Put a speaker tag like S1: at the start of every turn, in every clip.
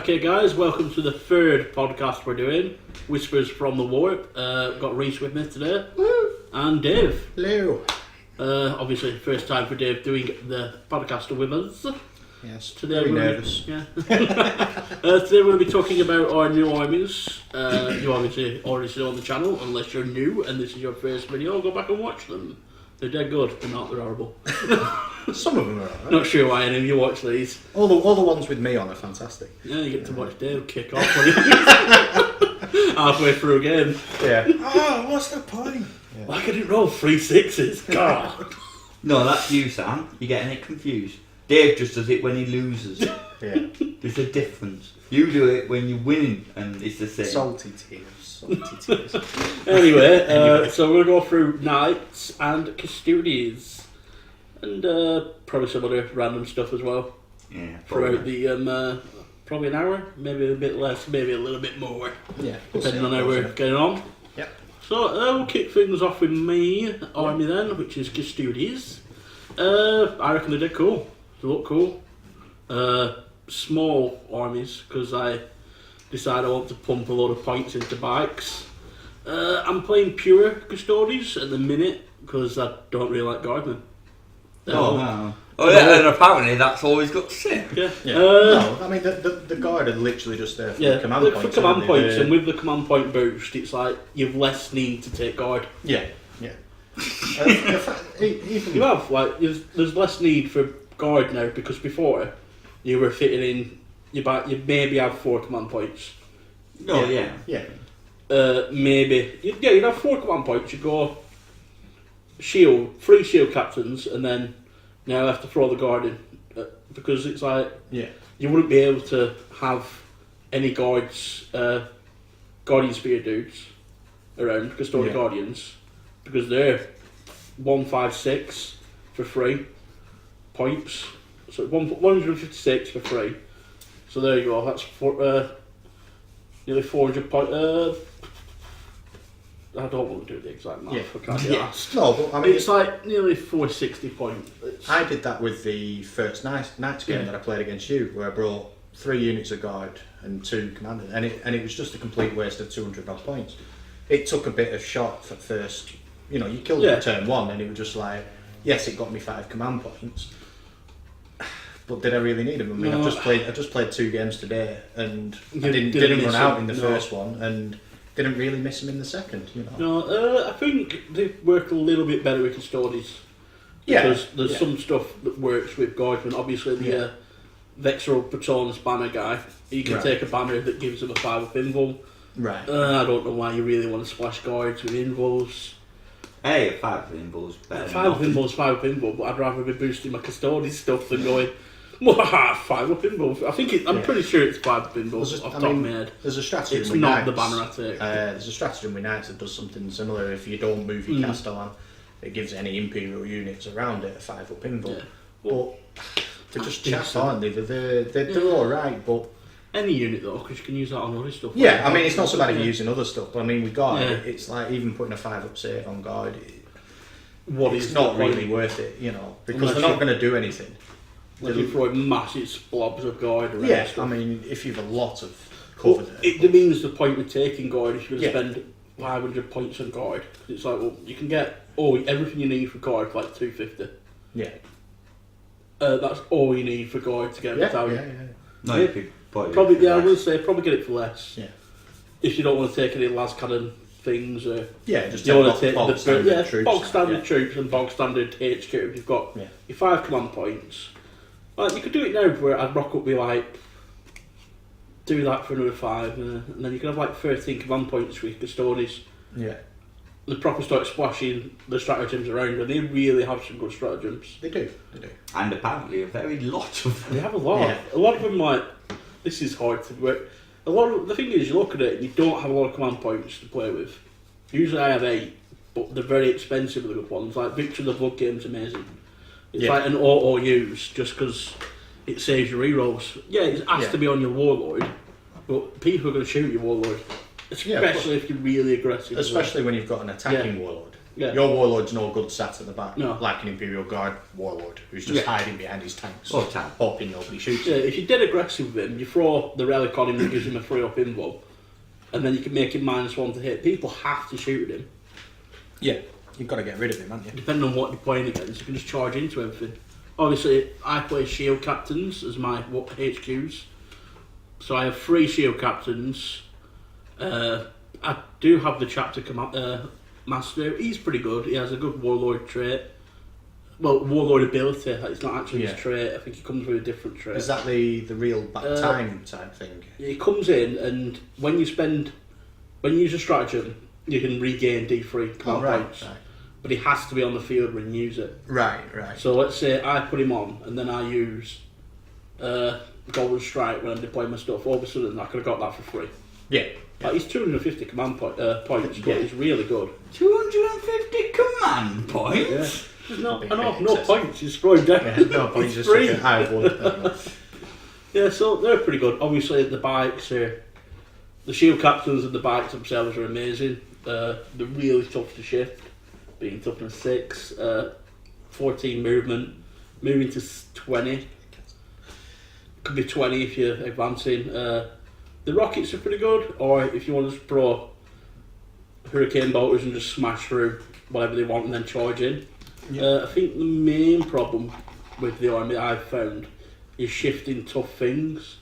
S1: Okay guys, welcome to the third podcast we're doing, Whispers from the Warp. Got Reece with me today, and Dave.
S2: Hello.
S1: Obviously first time for Dave doing the podcast with us.
S2: Yes,
S1: Today
S2: very nervous.
S1: Today we're going to be talking about our new armies. You obviously already see on the channel, unless you're new and this is your first video, go back and watch them. They're dead good, they're not, they're horrible.
S2: Some of them are alright.
S1: Not sure why any of you watch these.
S2: All the ones with me on are fantastic.
S1: Yeah, you get to watch Dave kick off when halfway through a game.
S2: Yeah. Oh, what's the point? Yeah.
S1: Why could it roll 3 6s? God.
S3: No, that's you, Sam. You're getting it confused. Dave just does it when he loses.
S2: Yeah.
S3: There's a difference. You do it when you're winning, and it's the same.
S2: Salty tears. Salty tears.
S1: Anyway, so we're going to go through Knights and Custodes. And probably some other random stuff as well.
S3: Yeah.
S1: Throughout the, probably an hour, maybe a bit less, maybe a little bit more.
S2: Yeah.
S1: Depending on how we're getting on.
S2: Yep.
S1: So we'll kick things off with my army then, which is Custodes. I reckon they're dead cool. They look cool. Small armies, because I decide I want to pump a lot of points into bikes. I'm playing pure Custodes at the minute, because I don't really like guardmen.
S3: Oh, no. Oh yeah, and apparently that's all he's got to say.
S1: Yeah.
S2: No, I mean the guard are literally just there for command points.
S1: For command points, and with the command point boost, it's like you've less need to take guard.
S2: Yeah. Yeah. Even
S1: You have there's less need for guard now, because before you were fitting in you maybe have 4 command points.
S3: Oh yeah.
S2: Yeah.
S1: Maybe you'd have 4 command points. You go shield, 3 shield captains, and then now I have to throw the guard in, because it's like you wouldn't be able to have any guards, guardian spear dudes around, custodian guardians, because they're 156 for 3 points, so 156 for 3. So there you go. That's nearly 400 points. I don't want to do the exact math. I can't be asked.
S2: No, but I mean
S1: it's like nearly 460 points.
S2: I did that with the first Knights game that I played against you, where I brought 3 units of guard and 2 commanders, and it was just a complete waste of 200 odd points. It took a bit of shot for first. You know, you killed it turn 1, and it was just like, yes, it got me 5 command points, but did I really need them? I mean, no. I just played 2 games today, and I didn't run out in the first one, and didn't really miss them in the second. You know.
S1: No, I think they work a little bit better with Custodes. Because there's some stuff that works with guardsmen. Obviously, the Vexor Patronus banner guy, he can take a banner that gives him a 5 up invul.
S2: Right.
S1: I don't know why you really want to splash guards with invuls.
S3: Hey, 5 up invul's better.
S1: 5 up invul's 5 up invul, but I'd rather be boosting my Custodes stuff than going, 5 up invul. I think I'm pretty sure it's 5 up invul off the top of my head.
S2: There's a strategy.
S1: It's not the banner I take.
S2: There's a stratagem with Knights that does something similar. If you don't move your Castellan, it gives any Imperial units around it a 5 up invul. Yeah. But they're just chaff, aren't they? They're alright, but
S1: any unit though, because you can use that on other stuff.
S2: Yeah, I mean it's not so bad if you're using other stuff, but I mean with guard, it's like even putting a 5 up save on guard. It's not really worth it, you know, because they're not going to do anything.
S1: Like you throw massive splobs of guard around.
S2: Yeah, I mean if you've a lot of cover there.
S1: It demeans the point of taking guard if you're going to spend 500 points on guard. It's like, well, you can get everything you need for guard for like 250.
S2: Yeah.
S1: That's all you need for guard to get a battalion.
S3: No, you could
S1: probably I will say probably get it for less.
S2: Yeah.
S1: If you don't want to take any las cannon things, or
S2: just
S1: you want to take
S2: bog standard troops.
S1: Bog standard troops and bog standard HQ. You've got your 5 command points. Like you could do it now where I'd rock up with like do that for another 5, and then you can have like 13 command points with Custodes.
S2: Yeah.
S1: The proper start splashing the stratagems around, and they really have some good stratagems.
S2: They do.
S3: And apparently a very lot of them.
S1: They have a lot. Yeah. A lot of them, like, this is hard to work. The thing is, you look at it and you don't have a lot of command points to play with. Usually I have 8, but they're very expensive, the good ones. Like Victor the Blood game's amazing. It's like an auto use just because it saves your rerolls. Yeah, it has to be on your warlord, but people are going to shoot your warlord. Especially if you're really aggressive.
S2: Especially when you've got an attacking warlord.
S1: Yeah.
S2: Your warlord's no good sat at the back,
S1: No.
S2: like an Imperial Guard warlord who's just hiding behind his tanks,
S3: Or tank.
S2: hoping nobody shoots
S1: Yeah,
S2: him.
S1: if you're dead aggressive with him, you throw the relic on him that gives him a 3-up invo, and then you can make him -1 to hit. People have to shoot at him.
S2: Yeah, you've got to get rid of him, haven't you?
S1: Depending on what you're playing against, you can just charge into everything. Obviously, I play shield captains as my HQs, so I have 3 shield captains. I do have the chapter master. He's pretty good. He has a good warlord trait. Well, warlord ability. It's not actually his trait. I think he comes with a different trait.
S2: Is that the real back time type thing?
S1: He comes in, and when you use a stratagem, you can regain D3 command points.
S2: Right.
S1: But he has to be on the field when you use it.
S2: Right.
S1: So let's say I put him on, and then I use Golden Strike when I'm deploying my stuff. All of a sudden, I could have got that for free.
S2: Yeah.
S1: Like, he's 250 command points, but he's really good.
S3: 250 command points?
S1: There's no points, he's throwing down.
S2: Yeah, no points, just
S1: free.
S2: I have one.
S1: Yeah, so they're pretty good. Obviously, the bikes are... The shield captains and the bikes themselves are amazing. They're really tough to shift, being toughness 6, 14 movement, moving to 20. Could be 20 if you're advancing. The rockets are pretty good, or if you want to just throw hurricane bolters and just smash through whatever they want and then charge in. I think the main problem with the army I've found is shifting tough things.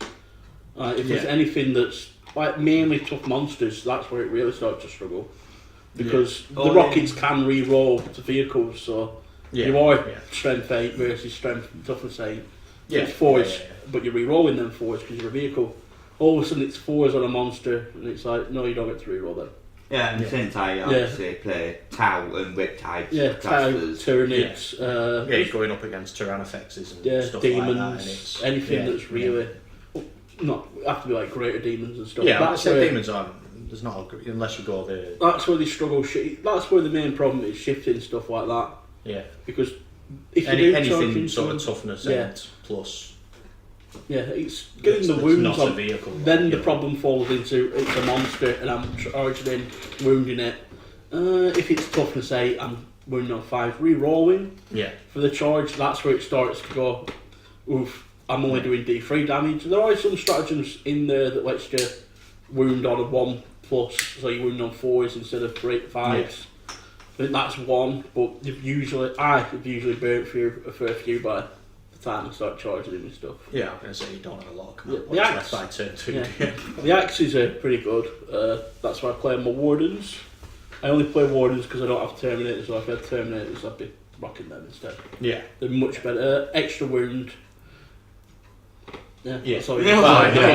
S1: If there's anything that's like mainly tough monsters, that's where it really starts to struggle. Because the rockets can re-roll to vehicles, so you are strength 8 versus strength toughness 8. So it's 4s, but you're re-rolling them 4s because you're a vehicle. All of a sudden it's 4s on a monster, and it's like, no, you don't get to re-roll them.
S3: Yeah, and since I obviously play Tau and Whip types,
S1: Tau, Tyranids,
S2: you're going up against Tyrannofexes and stuff
S1: demons,
S2: like that. And it's,
S1: anything that's really... Not have to be like greater demons and stuff.
S2: Yeah,
S1: that's
S2: where,
S1: where
S2: demons aren't... There's not a, unless you go the...
S1: That's where they struggle. That's where the main problem is, shifting stuff like that.
S2: Yeah.
S1: Because if you do
S2: anything sort of toughness and plus...
S1: Yeah, it's getting the wounds on.
S2: Vehicle,
S1: then the problem falls into it's a monster and I'm charging in, wounding it. If it's toughness 8, I'm wounding on 5, re-rolling for the charge. That's where it starts to go, oof, I'm only doing D3 damage. There are some stratagems in there that lets you wound on a 1+, so you wound on 4s instead of 5s. I think that's one, but I've usually burnt through a fair few by time and start charging him and stuff.
S2: Yeah, I'm going to say you don't have a lot of command
S1: the axe,
S2: left by turn 2.
S1: The axes are pretty good. That's why I play my wardens. I only play wardens because I don't have terminators, so if I had terminators I'd be rocking them instead. Yeah. They're much better. Extra wound. Sorry. An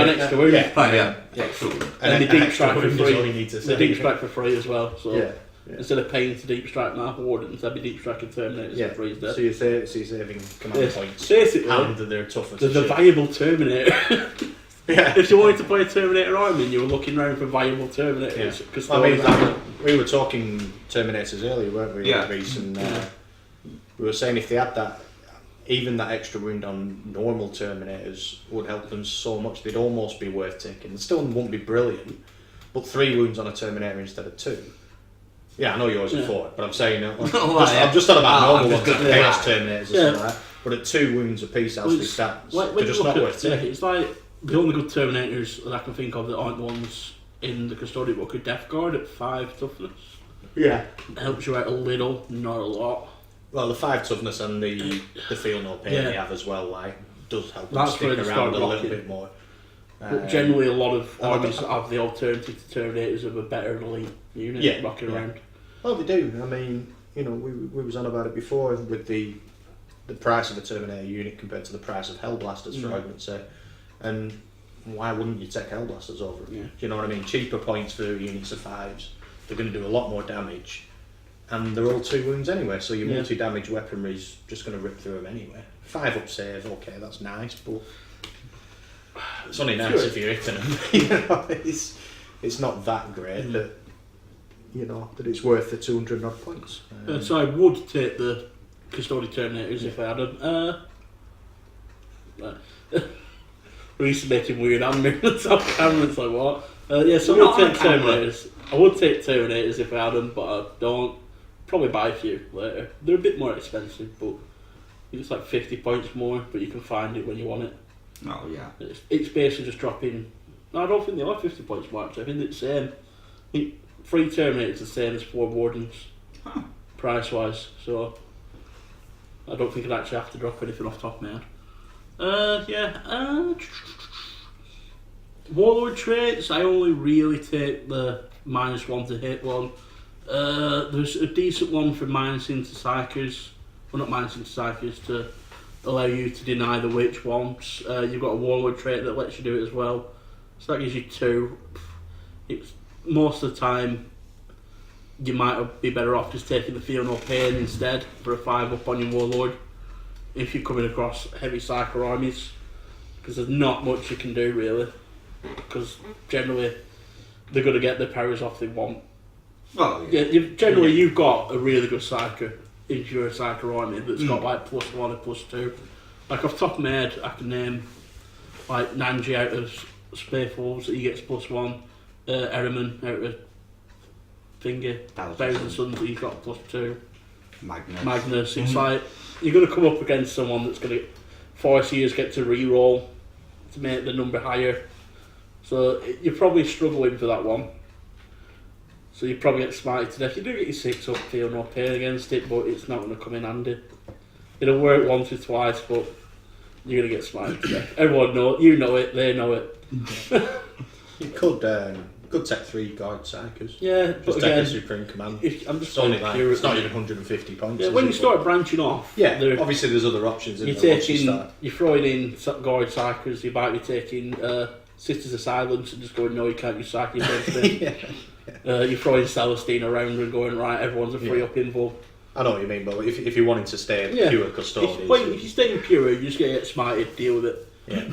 S1: extra wound. And the deep strike for free. The deep strike for free as well. So instead of paying to deep strike my wardens, I'd be deep striking terminators for free instead.
S2: So you're saving command points.
S1: Basically,
S2: and they're tougher.
S1: There's a viable terminator. If you wanted to play a Terminator Army and you were looking around for viable Terminators, because
S2: we were talking Terminators earlier, weren't we? Reece, and we were saying if they had that, even that extra wound on normal Terminators would help them so much. They'd almost be worth taking. It still wouldn't be brilliant, but 3 wounds on a Terminator instead of 2. Yeah, I know yours are 4, but I'm saying I'm just on about normal ones, like Chaos Terminators or something like that. But at 2 wounds a piece, as they stand, they're just not worth taking.
S1: It's like the only good Terminators that I can think of that aren't the ones in the Custodian book are Death Guard at 5 toughness. Yeah. It helps you out a little, not a lot.
S2: Well, the 5 toughness and the feel no pain they have as well, like, does help them stick around a little bit more.
S1: But generally, a lot of armies have the alternative to Terminators of a better elite unit rocking around.
S2: Well, they do. I mean, we was on about it before with the price of a Terminator unit compared to the price of Hellblasters, for argument's sake. And why wouldn't you take Hellblasters over it? Do you know what I mean? Cheaper points for units of 5s. They're going to do a lot more damage. And they're all 2 wounds anyway, so your multi-damage weaponry's just going to rip through them anyway. 5 up save, okay, that's nice, but it's only nice if you're hitting them. It's not that great that that it's worth the 200 odd points.
S1: So I would take the Custodian Terminators if I had them. Reece making weird hand movements off camera. It's like what? So I would take Terminators. I would take Terminators if I had them, but I don't. probably buy a few later. They're a bit more expensive, but it's like 50 points more, but you can find it when you want it.
S3: Oh yeah.
S1: It's basically just dropping. No, I don't think they are 50 points more actually. I think it's the same. I think 3 Terminators the same as 4 Wardens, price wise. So I don't think I'd actually have to drop anything off the top of my head. Warlord traits, I only really take the -1 to hit one. There's a decent one for minusing to psychers. Well, not minusing to psychers, to allow you to deny the witch once. You've got a warlord trait that lets you do it as well. So that gives you 2. It's, most of the time, you might be better off just taking the Feel No Pain instead for a 5 up on your warlord if you're coming across heavy psycho armies, because there's not much you can do really, because generally they're going to get the powers off they want.
S3: Well,
S1: yeah, you've got a really good psycho into your psycho army that's got like +1 and +2. Like off the top of my head, I can name like Nanji out of Space Wolves that he gets +1, Ehrman out of Finger, Thousand Suns that he's got +2, Magnus. It's like you're going to come up against someone that's going to force you to get to re-roll to make the number higher. So you're probably struggling for that one. So you probably get smited to death. You do get your 6 up, Feel No Pain against it, but it's not going to come in handy. It'll work once or twice, but you're going to get smited to death. Everyone knows, you know it, they know it.
S2: You could take 3 guard psychers.
S1: Yeah,
S2: just
S1: but
S2: take
S1: again,
S2: a supreme command.
S1: I'm just
S2: it's only like, it's not even 150 points.
S1: Yeah, when you start branching off,
S2: yeah, obviously there's other options.
S1: You're throwing in guard psychers. You might be taking Sisters of Silence and just going, no, you can't use psychic against it. You're throwing Celestine around and going, right, everyone's a free up invo.
S2: I know what you mean, but if you wanted to stay pure custodians,
S1: if you stay in pure, you're just going to get smited. Deal with it.
S2: Yeah.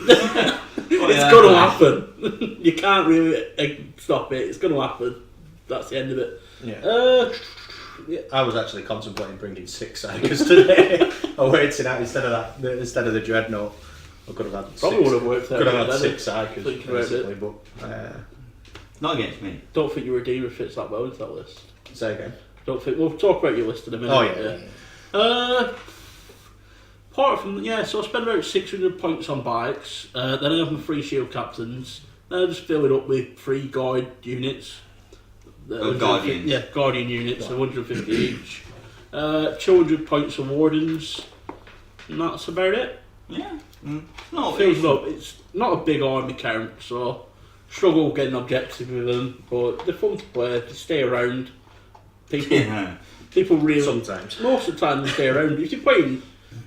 S1: It's going to happen. You can't really stop it. It's going to happen. That's the end of it.
S2: Yeah. I was actually contemplating bringing 6 psychers today. I waited out instead of the dreadnought. I could have had
S1: probably
S2: 6.
S1: would have worked out.
S2: Could have had 6 psychers basically, but
S3: not against me.
S1: Don't think your Redeemer fits that well into that list.
S2: Say again.
S1: Don't think we'll talk about your list in a minute.
S2: Oh yeah.
S1: Apart from so I spend about 600 points on bikes. Then I have my 3 shield captains. Then I just fill it up with 3 guard units.
S3: Guardians.
S1: Yeah, guardian units, 150 each. 200 points of wardens. And that's about it.
S3: Yeah.
S1: No, fills it up. It's not a big army count, so struggle getting objective with them, but they're fun to play. If you stay around, people really
S2: sometimes.
S1: Most of the time they stay around. If you're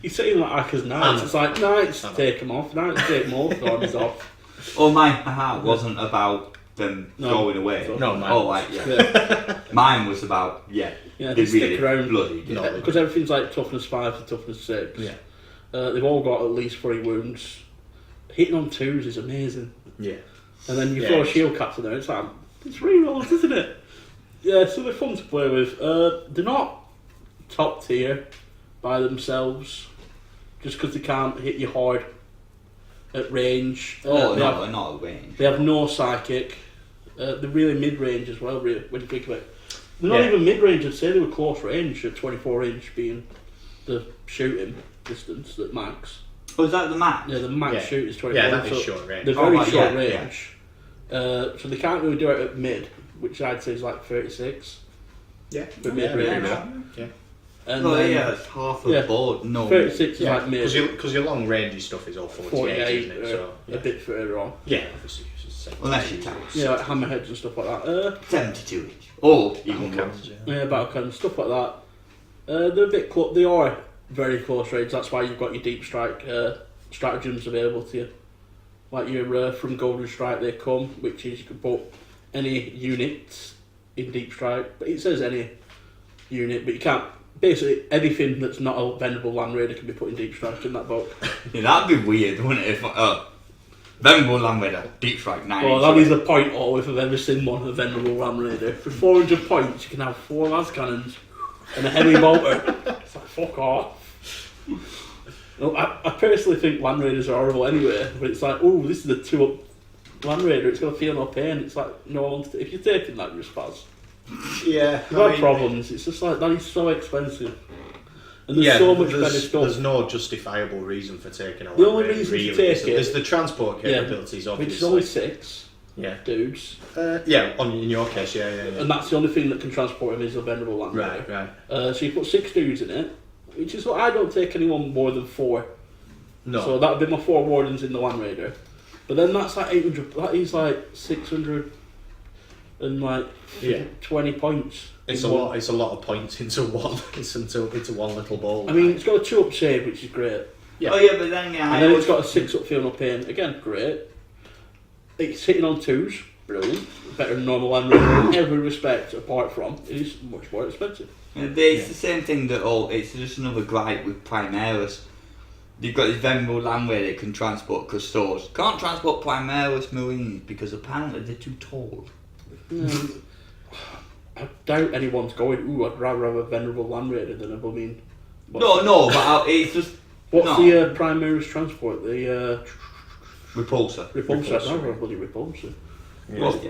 S1: saying like Aka's Knights, it's like Knights take them off, Knights take more armies off.
S3: Oh, my heart wasn't about them going away.
S2: No, mine.
S3: Oh, right, yeah. Mine was about
S1: they
S3: really
S1: stick around
S3: bloody.
S1: because everything's like toughness 5 to toughness 6.
S2: Yeah.
S1: They've all got at least 3 wounds. Hitting on 2s is amazing.
S2: Yeah.
S1: And then you throw a shield captain there, it's like, it's rerolls, isn't it? Yeah, so they're fun to play with. They're not top tier by themselves, just because they can't hit you hard at range.
S3: They're not at range.
S1: They have no psychic. They're really mid-range as well, really, when you think of it. They're not even mid-range, I'd say they were close range, at 24 inch being the shooting distance at max.
S3: Oh, is that the max?
S1: Yeah, the max shoot is 24.
S2: Yeah, that is short range.
S1: They're very short range. So they can't really do it at mid, which I'd say is like 36.
S2: Yeah.
S1: But mid-range.
S2: Yeah.
S1: And
S3: it's half a board. No.
S1: 36 is like mid.
S2: Because your long rangey stuff is all 48 isn't it? So,
S1: a bit further on.
S2: Yeah, obviously.
S3: Unless you tax.
S1: Yeah, like hammerheads and stuff like that.
S3: 72 inch. Or even
S2: cannons,
S1: battle cannons, stuff like that. They're a bit close. They are very close range. That's why you've got your deep strike stratagems available to you. Like your from Golden Strike, they come, which is you can put any units in deep strike. But it says any unit, but you can't. Basically, anything that's not a venerable land raider can be put in deep strike in that book.
S3: Yeah, that'd be weird, wouldn't it? If venerable land raider, deep strike 9.
S1: Well, that is the point all if I've ever seen one, a venerable land raider. For 400 points, you can have 4 las cannons and a heavy bolter. It's like, fuck off. No, I personally think land raiders are horrible anyway, but it's like, oh, this is a 2-up land raider, it's going to feel no pain. It's like, no, if you're taking that, you're a spaz.
S2: Yeah,
S1: You've had problems. It's just like that is so expensive, and there's so much better stuff.
S2: There's no justifiable reason for taking a
S1: The only reason to take it
S2: is the transport capabilities, obviously.
S1: Which is only 6 dudes.
S2: In your case, yeah.
S1: And that's the only thing that can transport him is a venerable land.
S2: Right.
S1: So you put 6 dudes in it, which is what I don't take anyone more than 4.
S2: No.
S1: So that would be my 4 wardens in the Land Raider. But then that's like 800. That is like 600 and like 20 points.
S2: It's a lot. It's a lot of points into one. Into one little ball.
S1: I mean, it's got a 2-up save, which is great.
S3: Yeah. Oh yeah, but then
S1: and then it's got a 6-up feel no pain. Again, great. It's hitting on 2s, brilliant. Better than normal Land Raider in every respect, apart from it is much more expensive.
S3: It's the same thing that it's just another gripe with Primaris. You've got this venerable Land Raider that can transport Custodes. Can't transport Primaris Marines because apparently they're too tall.
S1: I doubt anyone's going, I'd rather have a venerable Land Raider than a blooming...
S3: But it's just...
S1: What's the Primaris transport? The...
S3: Repulsor.
S1: Repulsor. I'd rather have a bloody Repulsor.
S3: Yeah. Well,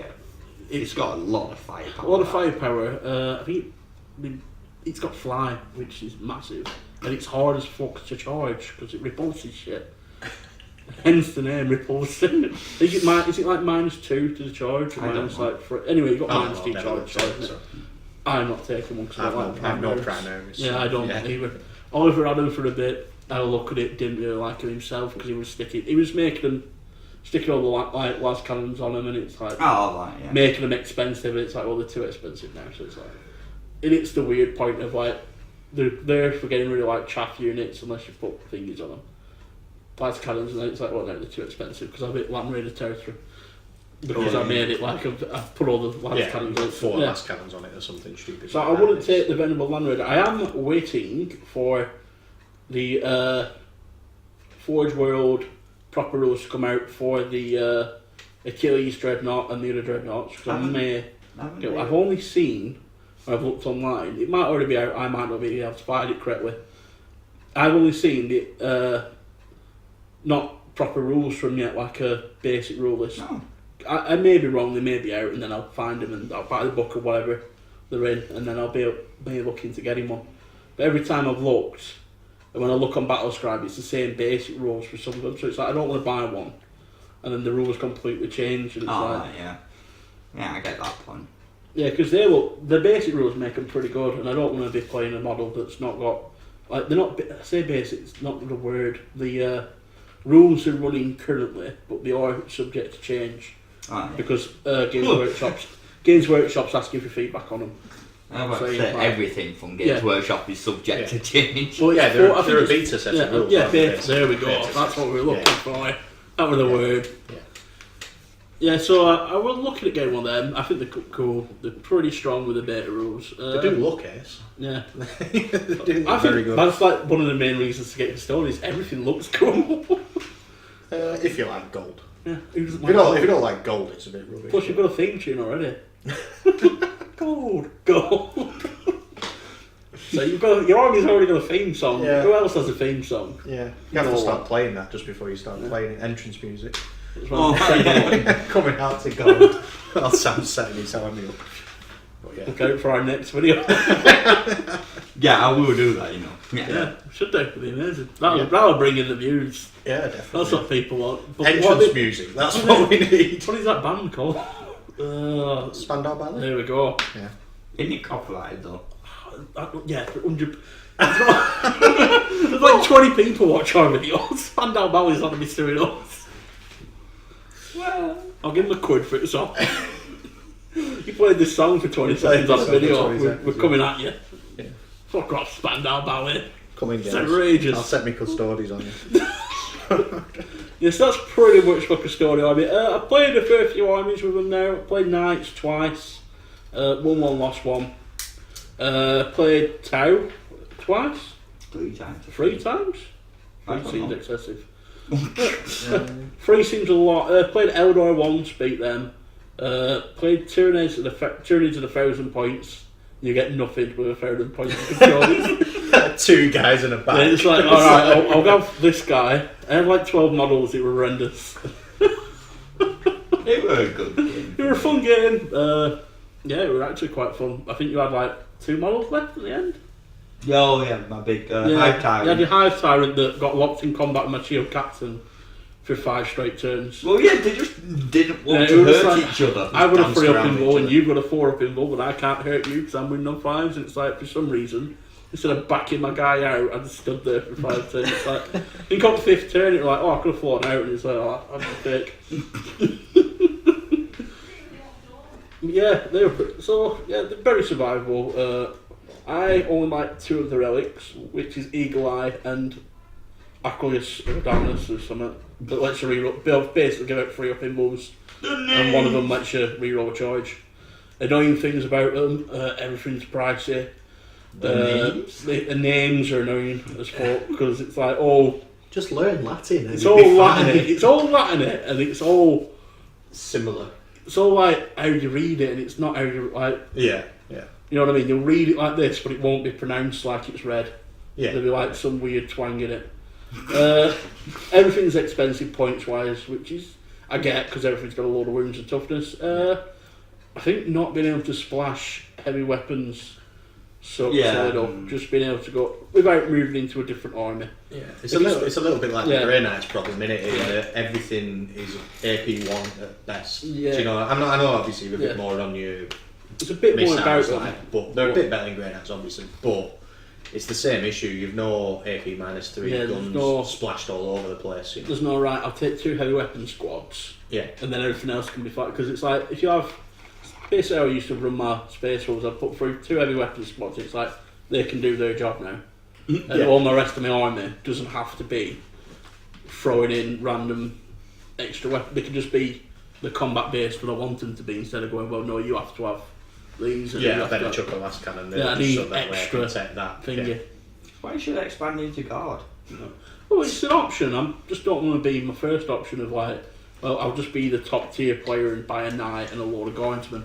S3: it's got a lot of firepower.
S1: A lot of firepower. I think it's got fly, which is massive. And it's hard as fuck to charge, because it repulses shit. Hence the name Repulsor. Is it like -2 to the charge? Or
S3: I don't know.
S1: Anyway, you've got -2 charge. So I'm not taking one because I like
S2: I've no
S1: Primaris.
S2: Primaris.
S1: Yeah, I don't either. Oliver had him for a bit. I look at it, didn't really like him himself because he was making them, sticking all the las cannons on them, and it's like making them expensive, and it's like, well, they're too expensive now, so it's like, and it's the weird point of like, they're there for getting rid of like chaff units unless you put thingies on them, las cannons, and then it's like, well, no, they're too expensive because I've hit Land Raider territory. Because I made it like I've put all the las cannons on it.
S2: 4 las cannons on it or something stupid.
S1: So I wouldn't take the venerable Land Raider. I am waiting for the Forge World proper rules to come out for the Achilles Dreadnought and the other Dreadnoughts. I've only seen, I've looked online, it might already be out, I might not be able to find it correctly. I've only seen the not proper rules from yet, like a basic rule list.
S3: No.
S1: I may be wrong, they may be out, and then I'll find them and I'll buy the book or whatever they're in, and then I'll be looking to get him one. But every time I've looked, and when I look on Battlescribe, it's the same basic rules for some of them, so it's like I don't want to buy one, and then the rules completely change, and it's
S3: yeah, I get that point.
S1: Yeah, because the basic rules make them pretty good, and I don't want to be playing a model that's not got, like, they're not, I say basic, it's not the word, the rules are running currently, but they are subject to change. Because Games Workshop's asking for feedback on them.
S3: Everything from Games Workshop is subject to change.
S1: Well,
S2: they're a beta set of rules.
S1: There we go. That's what we're looking for. That was the word. Yeah, so I was looking at getting one of them. I think they're cool. They're pretty strong with the beta rules.
S2: They do look ace.
S1: Yeah.
S2: They do look very good.
S1: That's like one of the main reasons to get Custodes. Everything looks cool.
S2: If you like gold.
S1: Yeah.
S2: If you don't like gold, it's a bit rubbish.
S1: Plus, you've got a theme tune already. Gold. So your army's already got a theme song.
S2: Yeah.
S1: Who else has a theme song?
S2: Yeah. You have to start playing that just before you start playing entrance music.
S1: Coming
S2: out to gold. I'll sound setting his army up.
S1: Look out for our next video.
S3: Yeah, I will do that, you know.
S1: Yeah, should do. It'd be amazing. That'll bring in the views.
S2: Yeah, definitely.
S1: That's what people want. But
S2: entrance music, that's what we need.
S1: What is that band called?
S2: Spandau Ballet?
S1: There we go.
S2: Yeah.
S3: Isn't it copyrighted though?
S1: Yeah, 100. There's like 20 people watch our videos. Spandau Ballet's not to be suing us. Well, I'll give them £1 for it, so. You played this song for 20 seconds on a video. We're coming at you.
S2: Yeah.
S1: Fuck off, Spandau Ballet.
S2: Come in,
S1: it's outrageous.
S2: I'll set me Custodes on you.
S1: Yes, that's pretty much for Custodial Army. I played a fair few armies with them now. I played Knights twice. Won one, lost one. Played Tau twice.
S3: 3 times.
S1: 3 times? 3 seems excessive. 3 seems a lot. Played Eldor once, beat them. Played Tyranids at 1,000 points. You get nothing with 1,000 points.
S2: 2 guys in a bag.
S1: Yeah, it's like, alright, I'll go for this guy. I had like 12 models, it were horrendous.
S3: It were a good game.
S1: It were a fun game. Yeah, it was actually quite fun. I think you had like 2 models left at the end.
S3: Oh yeah, my big Hive Tyrant.
S1: You had your Hive Tyrant that got locked in combat with my Shield Captain for 5 straight turns.
S3: Well, yeah, they just didn't want to hurt
S1: like,
S3: each other.
S1: I've got a 3-up invul and you've got a 4-up invul, but I can't hurt you because I'm winning on 5s. And it's like, for some reason, instead of backing my guy out, I just stood there for 5 turns. It's like, you got the 5th turn, you're like, oh, I could have fallen out, and it's like, oh, I'm a fake. Yeah, they're very survivable. I own like 2 of the relics, which is Eagle Eye and Aquarius Dominus or something, that lets you reroll, basically give out 3-up invulns, and one of them lets you reroll a charge. Annoying things about them, everything's pricey. The names are annoying as fuck, because it's like, oh...
S4: Just learn Latin.
S1: It's all Latin, and it's all...
S4: Similar.
S1: It's all like how you read it, and it's not how you like.
S2: Yeah.
S1: You know what I mean? You'll read it like this, but it won't be pronounced like it's read.
S2: Yeah.
S1: There'll be like some weird twang in it. Everything's expensive points wise, which is I get because everything's got a load of wounds and toughness. I think not being able to splash heavy weapons sucks a little. Just being able to go without moving into a different army.
S2: Yeah, it's a little bit like the Grey Knight's problem, innit? Everything is AP1 at best.
S1: Yeah.
S2: Do you know, I know obviously you're a bit more on your
S1: it's a bit more about them,
S2: but they're a bit better than Grey Knights, obviously. But it's the same issue. You've no AP -3 guns splashed all over the place. You know?
S1: There's no right. I'll take 2 heavy weapon squads.
S2: Yeah,
S1: and then everything else can be fight because it's like if you have. Basically, how I used to run my space rules. I put through 2 heavy weapon squads. It's like they can do their job now, and all my rest of my army doesn't have to be throwing in random extra weapons. They can just be the combat based what I want them to be instead of going, well, no, you have to have these. And
S2: I better chuck a last cannon there.
S1: Yeah, I need
S2: so that
S1: extra
S2: way I can take that
S1: thingy.
S2: Yeah.
S3: Why should I expand into guard?
S1: Well, it's an option. I just don't want to be my first option of like, well, I'll just be the top tier player and buy a knight and a load of guardsmen.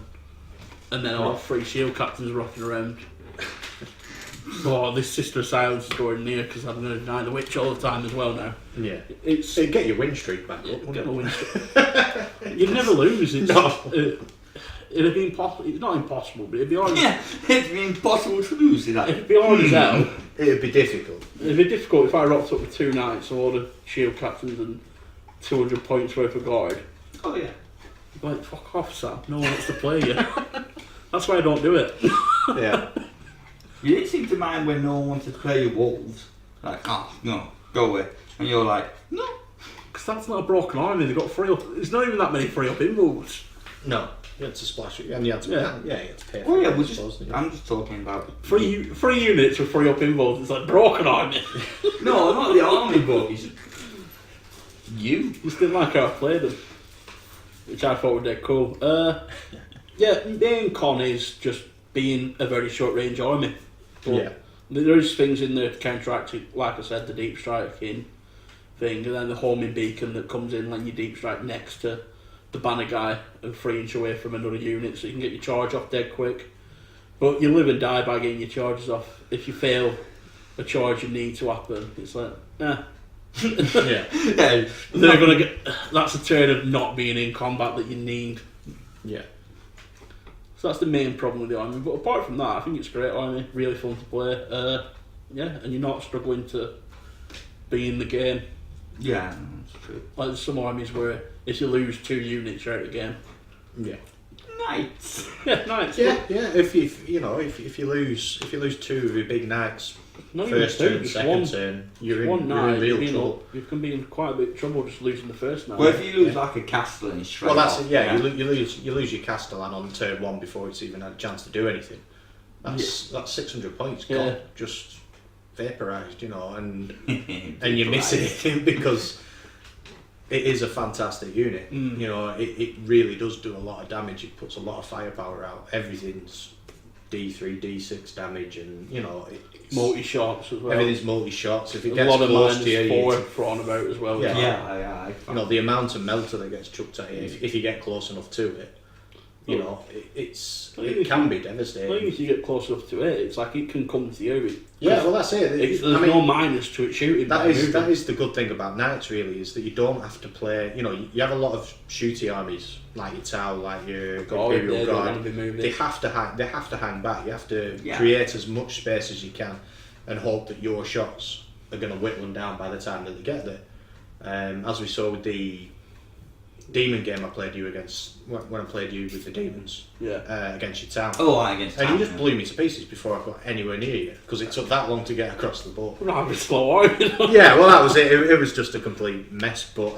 S1: And then I'll have 3 shield captains rocking around. Oh, this Sister of Silence is going near because I'm going to deny the witch all the time as well now.
S2: Yeah.
S1: It'd
S2: get your win streak back up.
S1: Get my win streak. You'd never lose. It's, it'd be impossible. It's not impossible, but it'd be hard.
S3: Yeah, it'd be impossible to lose it.
S1: It'd be hard as hell.
S2: It'd be difficult.
S1: It'd be difficult if I rocked up with 2 knights, a load of shield captains, and 200 points worth of guard.
S3: Oh yeah.
S1: Like, fuck off, Sam. No one wants to play you. That's why I don't do it.
S2: Yeah.
S3: You didn't seem to mind when no one wanted to play your wolves. Like, oh, no, go away. And you're like, no.
S1: Because that's not a broken army. They've got 3-up. There's not even that many 3-up invulns.
S2: No. You had to splash it. And you had to, you had to pay for
S3: Oh, yeah,
S2: it.
S3: I'm just talking about...
S1: 3 units with 3-up invulns. It's like broken army.
S3: No, not the army, but it's... You.
S1: Just didn't like how I played them. Which I thought were dead cool. Main con is just being a very short range army. But there's things in there to counteract it, like I said, the deep striking thing, and then the homing beacon that comes in when you deep strike next to the banner guy and 3 inch away from another unit, so you can get your charge off dead quick. But you live and die by getting your charges off. If you fail a charge you need to happen, it's like, they're gonna get. That's a turn of not being in combat that you need.
S2: Yeah.
S1: So that's the main problem with the army. But apart from that, I think it's a great army. Really fun to play. And you're not struggling to be in the game.
S3: Yeah, that's true.
S1: Like there's some armies where if you lose 2 units, you're out of the game.
S2: Yeah.
S3: Knights.
S1: Yeah, knights.
S2: Yeah. If you lose 2 of your big knights. First turn, second turn, you're in real trouble.
S1: You can be in quite a bit of trouble just losing the first knight.
S3: Well, if you lose like a castle and it's straight
S2: well, that's
S3: off,
S2: you lose your castellan on turn 1 before it's even had a chance to do anything. That's 600 points gone, just vaporised, and you're missing it because it is a fantastic unit. It really does do a lot of damage. It puts a lot of firepower out. Everything's D3, D6 damage, and
S1: multi-shots as well.
S2: Everything's multi-shots. If it
S1: a
S2: gets
S1: lot of
S2: close
S1: mine
S2: to you,
S1: is 4 thrown about as well.
S3: Yeah.
S2: The amount of melter that gets chucked at you if you get close enough to it. You know, it can be devastating.
S1: Even if you get close enough to it, it's like it can come to you.
S2: Yeah, well, that's it.
S1: There's no minus to it shooting.
S2: That is the good thing about Knights, really, is that you don't have to play. You know, you have a lot of shooty armies like your Tau, like your Imperial Guard. They have to hang back. You have to create as much space as you can, and hope that your shots are going to whittle them down by the time that they get there. As we saw with the Demon game I played you against, when I played you with the Demons, against your Town.
S3: Oh, against
S2: and you just blew me to pieces before I got anywhere near you, because it took that long to get across the board.
S1: Rather slow,
S2: yeah, well, that was it. It was just a complete mess. But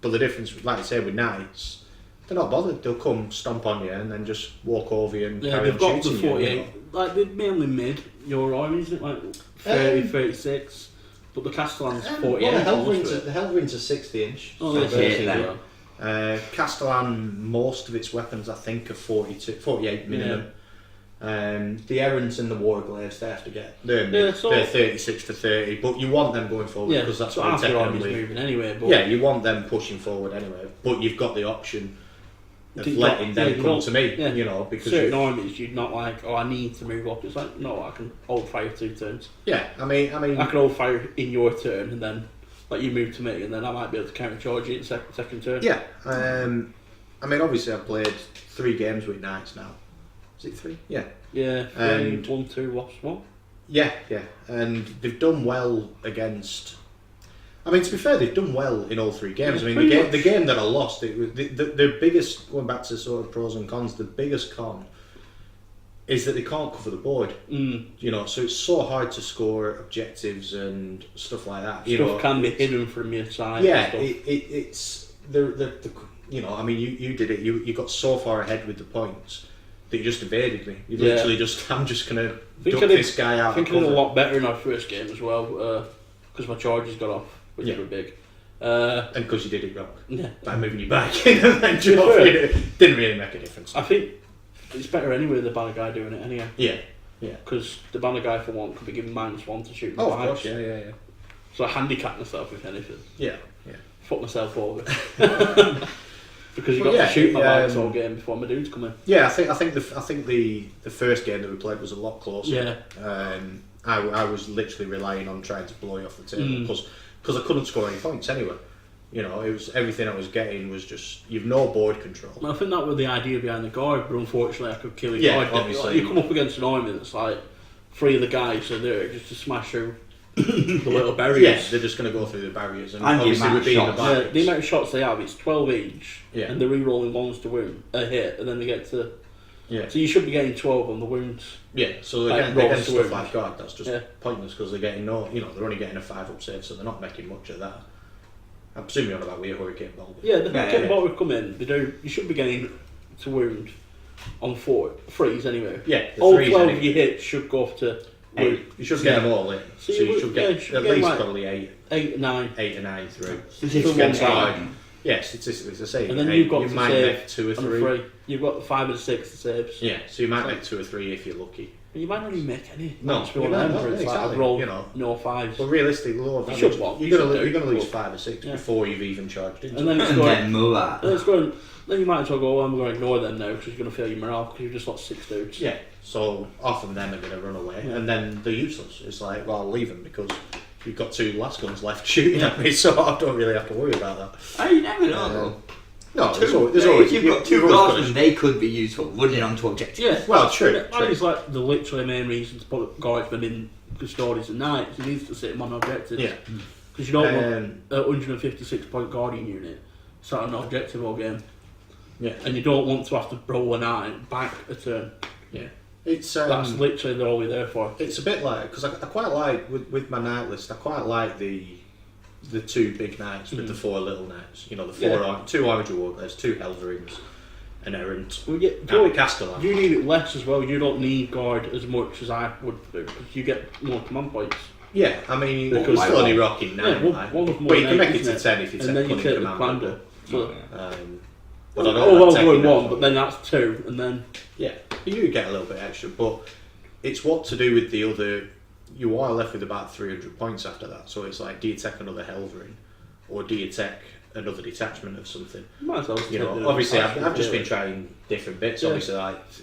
S2: the difference, like I say, with Knights, they're not bothered. They'll come stomp on you and then just walk over you and carry on shooting
S1: the 48.
S2: You know?
S1: Like, they're mainly mid, your Armies, isn't it? Like 30, 36. But the Castellan's 48.
S4: Well, the Helvering's a 60-inch.
S1: Oh,
S4: so
S1: that's
S2: Castellan, most of its weapons, I think, are 48 minimum. The errands and the Warglaives, they have to get. They're 36 to 30, but you want them going forward because that's what
S1: your Army's moving anyway. But
S2: yeah, you want them pushing forward anyway, but you've got the option of letting them come to me, you know, because
S1: certain armies you'd not like, I need to move up. It's like, no, I can hold fire 2 turns.
S2: Yeah, I mean,
S1: I can hold fire in your turn and then like you move to me, and then I might be able to counter charge it in second turn.
S2: Yeah, I mean, obviously I've played 3 games with Knights now. Is it 3? Yeah.
S1: Yeah, 3, 1, 2, Wasps 1.
S2: Yeah, and they've done well against. I mean, to be fair, they've done well in all 3 games. I mean, the game that I lost, it was the biggest, going back to sort of pros and cons, the biggest con is that they can't cover the board. You know, so it's so hard to score objectives and stuff like that.
S1: Stuff can be hidden from your side.
S2: Yeah, it's the you know, I mean, you did it. You got so far ahead with the points that you just evaded me. You literally I'm just gonna duck this guy out.
S1: I think I did a lot better in our first game as well, because my charges got off, which were big.
S2: And because you did it wrong.
S1: Yeah.
S2: By moving you back in and then it didn't really make a difference.
S1: I think it's better anyway, the banner guy doing it anyway.
S2: Yeah.
S1: Because the banner guy for one could be given -1 to shoot.
S2: Oh, of course, yeah.
S1: So I handicap myself if anything.
S2: Yeah.
S1: Fuck myself over. Because you got to shoot my bikes all game before my dudes come in.
S2: Yeah, I think the first game that we played was a lot closer.
S1: Yeah.
S2: I was literally relying on trying to blow you off the table because I couldn't score any points anyway. You know, it was everything I was getting was just you've no board control.
S1: I think that was the idea behind the guard, but unfortunately I could kill your guard.
S2: Obviously.
S1: You come up against an army that's like 3 of the guys are there just to smash through the little barriers.
S2: Yeah, they're just going to go through the barriers and obviously we're being
S1: the amount of shots they have, it's 12 each, and they're re-rolling ones to wound a hit, and then they get to.
S2: Yeah.
S1: So you should be geting 12 on the wounds.
S2: Yeah. So they're getting stuff like God. That's just pointless because they're getting they're only getting a 5-up save, so they're not making much of that. I'm presuming you're on about where Hurricane Ball.
S1: Yeah, the Hurricane Ball would come in. They do. You should be getting to wound on 3s anyway.
S2: Yeah.
S1: All 12 you hit should go up to
S2: 8. You should get them all in. So you should get at least like probably 8.
S1: 8 or 9.
S2: 8 or 9 through. Statistically, as I say,
S1: and then you've got
S2: you might make 2 or 3.
S1: You've got 5 or 6 saves.
S2: Yeah, so you might make 2 or 3 if you're lucky.
S1: But you might not even make any.
S2: No,
S1: exactly. Roll, no 5s.
S2: But realistically, lower damage, you're going to lose 5 or 6 before you've even charged into.
S1: And then then you might as well go, I'm going to ignore them now because you're going to fail your morale because you've just lost 6 dudes.
S2: Yeah, so often them are going to run away and then they're useless. It's like, well, I'll leave them because you've got 2 last guns left shooting at me, so I don't really have to worry about that.
S3: You never know though.
S2: No, there's always.
S3: If you've got 2 guardsmen, they could be useful running onto objectives.
S1: Yeah,
S2: well, true.
S1: That is like the literally main reason to put guardsmen in Custodes and Knights. You need to sit them on objectives.
S2: Yeah.
S1: Because you don't want a 156-point guardian unit sat on an objective all game.
S2: Yeah.
S1: And you don't want to have to roll a 9 back a turn.
S2: Yeah. It's
S1: that's literally all we're there for.
S2: It's a bit like because I quite like with my knight list. I quite like the 2 big knights with the 4 little knights. You know, the 2 Armies Warglaives, 2 Helverings, an errant, and a Castellan.
S1: You need it less as well. You don't need guard as much as I would do because you get more command points.
S2: Yeah, I mean, because still only rocking 9. But you can make it to 10 if you take cunning commander.
S1: But going 1, but then that's 2, and then
S2: you get a little bit extra. But it's what to do with the other. You are left with about 300 points after that. So it's like, do you take another Helvering, or do you take another detachment of something.
S1: Might as well
S2: You know,
S1: take the
S2: obviously
S1: detachment,
S2: I've just been
S1: really.
S2: trying different bits.
S1: Yeah.
S2: Obviously,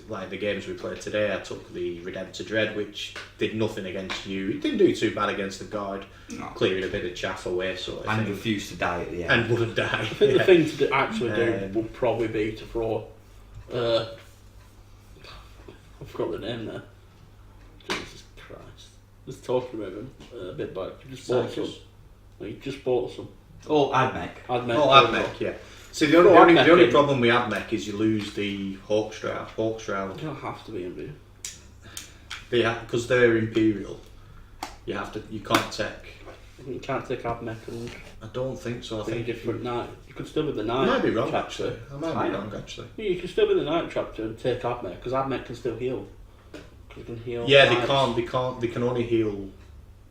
S2: like the games we played today, I took the Redemptor Dread, which did nothing against you. It didn't do too bad against the guard,
S3: No.
S2: clearing a bit of chaff away, sort of
S3: And
S2: thing.
S3: refused to die at the end.
S2: And wouldn't die.
S1: I think the thing to actually do
S2: Um,
S1: would probably be to throw. I forgot the name there. Jesus Christ! Just talking about him a bit back. You just bought some.
S2: Psychos.
S1: You just bought some.
S3: Oh, Admech.
S1: Admech.
S2: Oh, Admech, yeah. See, the only problem with Admech is you lose the Hawk Shroud.
S1: You don't have to be in there.
S2: Because they're Imperial. You can't take.
S1: You can't take Admech and
S2: I don't think so. I
S1: be a
S2: think
S1: different knight. You could still be the
S2: I
S1: knight.
S2: might be wrong
S1: chapter.
S2: actually. I might be wrong actually.
S1: Yeah, you can still be the knight chapter and take Admech because Admech can still heal. 'Cause you can heal.
S2: Yeah,
S1: knights.
S2: they can only heal.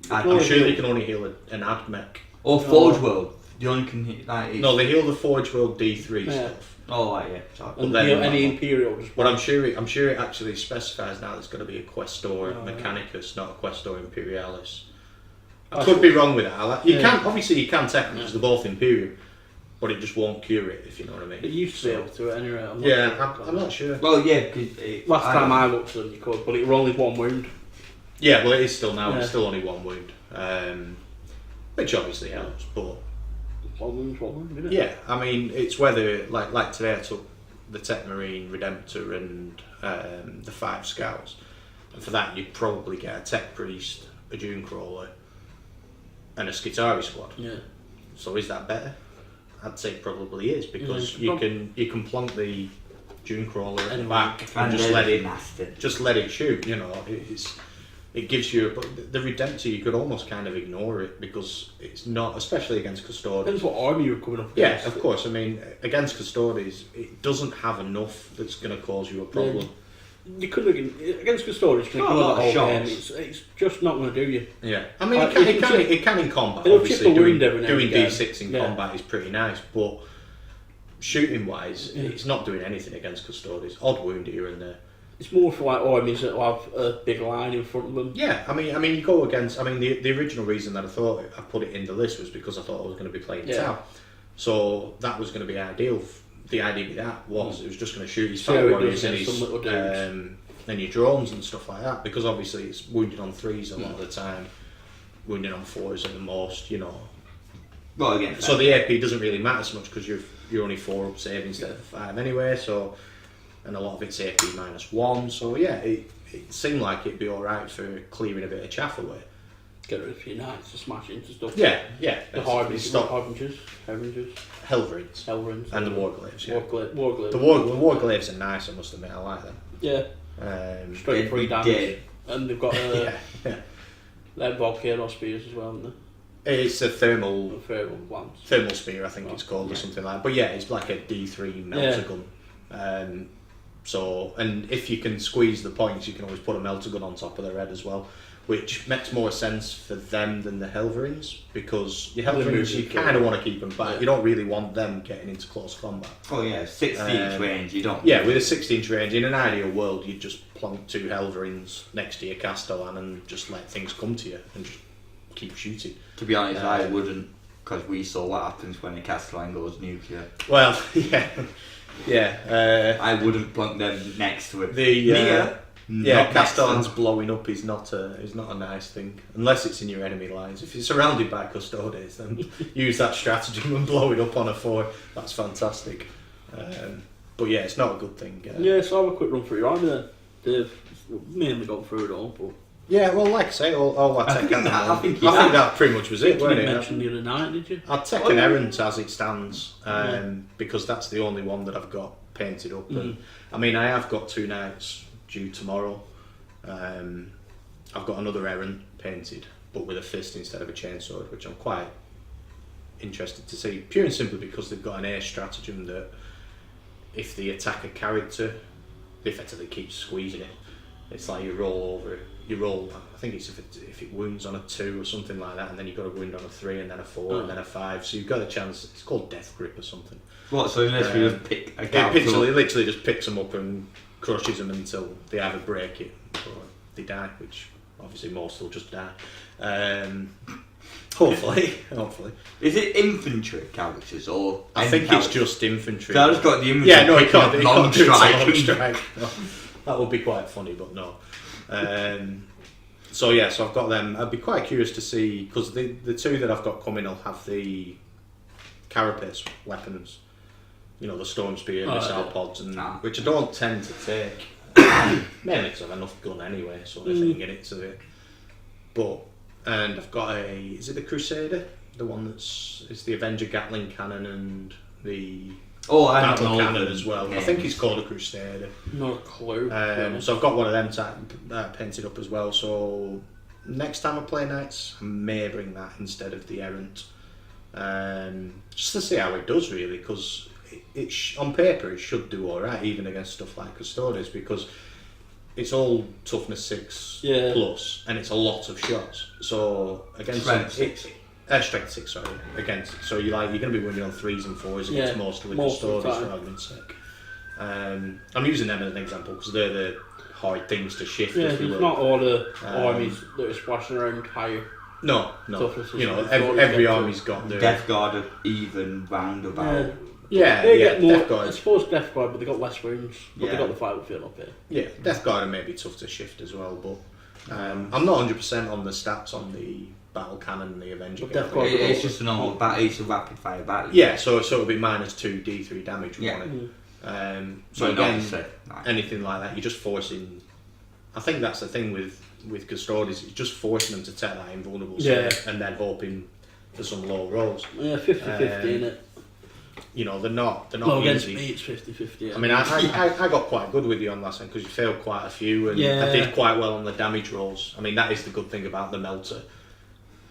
S3: Admech.
S2: I'm sure they can only heal an Admech.
S3: Or Forge World. You only can hit like.
S2: No, they heal the Forge World D3
S1: Yeah.
S2: stuff.
S3: Oh, right, yeah. Sorry.
S1: And
S2: then-
S1: heal any Imperial. Just
S2: But I'm sure it actually specifies now there's going to be a Questor
S1: Oh,
S2: Mechanicus, not a Questor Imperialis. I
S1: That's
S2: could be wrong with that. You
S1: Yeah.
S2: can obviously you can take them because they're both Imperium, but it just won't cure it if you know what I mean.
S1: It used to be able to anyway. I'm not
S2: Yeah,
S1: sure.
S2: I'm not sure.
S3: Well, yeah, because.
S1: Last time I looked at them, you could, but it were only one wound.
S2: Yeah, well it is still now.
S1: Yeah.
S2: It's still only one wound, which obviously helps. But
S1: One wound, isn't it?
S2: yeah, I mean it's whether like today I took the Tech Marine Redemptor and the 5 Scouts, and for that you'd probably get a Tech Priest, a Dune Crawler, and a Skitari squad.
S1: Yeah.
S2: So is that better? I'd say it probably is because
S1: Yeah,
S2: you can plonk the Dune Crawler at the
S1: Anyway,
S2: back and
S3: And
S2: just let it
S3: nasty.
S2: shoot. You know, it gives you. But the Redemptor you could almost kind of ignore it because it's not, especially against Custodes.
S1: Depends what army you're coming up
S2: Yeah,
S1: against.
S2: of course. I mean, against Custodes, it doesn't have enough that's going to cause you a problem.
S1: You couldn't against Custodes. You can
S3: Not a
S1: ignore
S3: lot
S1: the
S3: of
S1: whole game.
S3: shots.
S1: It's just not going to do you.
S2: Yeah, I mean,
S1: Like,
S2: it can in combat.
S1: it'll
S2: Obviously,
S1: chip a
S2: doing
S1: wound every now and again.
S2: D6 in
S1: Yeah.
S2: combat is pretty nice, but shooting wise,
S1: Yeah.
S2: it's not doing anything against Custodes. Odd wound here and there.
S1: It's more for like armies that have a big line in front of them.
S2: Yeah, I mean, you go against. I mean, the original reason that I put it in the list was because I thought I was going to be playing
S1: Yeah.
S2: Tau, so that was going to be ideal. The idea with that was it was just going to shoot his
S1: See how
S2: fire
S1: it
S2: warriors
S1: does
S2: and
S1: against some little dudes.
S2: and your drones and stuff like that. Because obviously it's wounded on 3s a lot of the time, wounded on 4s at the most. You know,
S3: Well, again.
S2: so the AP doesn't really matter so much because you're only 4 up save instead of 5 anyway. So, and a lot of it's AP -1. So yeah, it seemed like it'd be all right for clearing a bit of chaff away.
S1: Get rid of your knights to smash into stuff.
S2: Yeah.
S1: The
S2: Harbingers,
S1: Harbingers,
S2: Helverins,
S1: Helverins,
S2: and the Warglaves. Yeah.
S1: Warglaves.
S2: The Warglaves are nice. I must admit, I like them.
S1: Yeah, straight
S3: They'd
S1: 3
S3: be
S1: damage.
S3: dead.
S1: And they've got
S2: Yeah.
S1: their volcano spears as well, haven't
S2: It's a
S1: they?
S2: thermal
S1: Thermal ones.
S2: spear, I think it's called, or something like that. But yeah, it's like a D3 melter gun. So, and if you can squeeze the points, you can always put a melter gun on top of their head as well, which makes more sense for them than the Helverins, because your
S1: They're
S2: Helverins, you
S1: moving
S2: kind of
S1: forward.
S2: want to keep them back.
S1: Yeah.
S2: You don't really want them getting into close combat.
S3: Oh, yeah, 16 range, you don't.
S2: Yeah, with a 16-inch range, in an ideal world, you'd just plonk 2 Helverins next to your Castellan and just let things come to you and just keep shooting.
S3: To be honest, I wouldn't, because we saw what happens when a Castellan goes nuclear.
S2: Well, yeah. Yeah.
S3: I wouldn't plunk them next to it.
S2: Yeah,
S3: Not
S2: Castellan's
S3: next to
S2: blowing up is not a nice thing unless it's in your enemy lines. If you're surrounded by Custodes, then use that stratagem and blow it up on a 4. That's fantastic. But yeah, it's not a good thing.
S1: Yeah, so I'll have a quick run through your army then. They've mainly gone through it all, but
S2: Yeah, well, like I say, all I take
S3: I think
S2: that pretty much was
S1: you
S2: it,
S1: didn't
S2: wasn't it?
S1: mention the other night, did you?
S2: I'd take an errant as it stands, because that's the only one that I've got painted up. And, I mean, I have got 2 knights due tomorrow. I've got another errant painted, but with a fist instead of a chainsword, which I'm quite interested to see. Pure and simply because they've got an air stratagem that if the attacker character effectively keeps squeezing it, it's like you roll, I think it's if it wounds on a 2 or something like that, and then you've got a wound on a 3 and then a 4 and then a 5, so you've got a chance. It's called death grip or something.
S3: What, so unless we just pick a
S2: It
S3: council?
S2: literally just picks them up and crushes them until they either break it or they die, which obviously most will just die. Hopefully.
S3: Is it infantry characters or?
S2: I think it's just infantry.
S3: So I just got the infantry.
S2: Yeah, no, it
S3: picking
S2: can't.
S3: up
S2: It
S3: long
S2: can't do it to
S3: strike.
S2: long strike. No. That would be quite funny, but no. So I've got them. I'd be quite curious to see because the two that I've got coming will have the carapace weapons. You know, the storm spear, missile pods, and which I don't tend to take. Mainly because I've enough gun anyway, sort of thing in it to it. And I've got is it the Crusader? The one it's the Avenger Gatling cannon and the battle cannon as well. Yeah. I think it's called a Crusader.
S1: Not a clue.
S2: So I've got one of them painted up as well. So next time I play Knights, I may bring that instead of the Errant. Just to see how it does really, because on paper it should do alright even against stuff like Custodes, because it's all toughness 6 plus and it's a lot of shots. So against
S3: strength 6.
S2: Strength 6, sorry. Against you're going to be winning on 3s and 4s against most of the Custodes for argument's sake. I'm using them as an example because they're the hard things to shift.
S1: Yeah, it's not all the armies that are splashing around higher.
S2: No. You know, every army's got their
S3: Death Guard are even roundabout.
S1: They get more.
S2: Death Guard.
S1: I suppose Death Guard, but they got less wounds. But they got the fight field up here.
S2: Yeah, Death Guard are maybe tough to shift as well, but I'm not 100% on the stats on the battle cannon and the Avenger.
S1: Death Guard,
S3: it's just a normal battle. It's a rapid fire battle.
S2: Yeah, so it'll be -2 D3 damage. So again, anything like that, you're just forcing. I think that's the thing with Custodes. It's just forcing them to take that invulnerable save and then hoping for some low rolls.
S1: Yeah, 50-50 in it.
S2: You know, they're not
S1: no, against
S2: easy.
S1: me it's 50-50.
S2: I mean, I got quite good with you on last time because you failed quite a few, and I did quite well on the damage rolls. I mean, that is the good thing about the melter.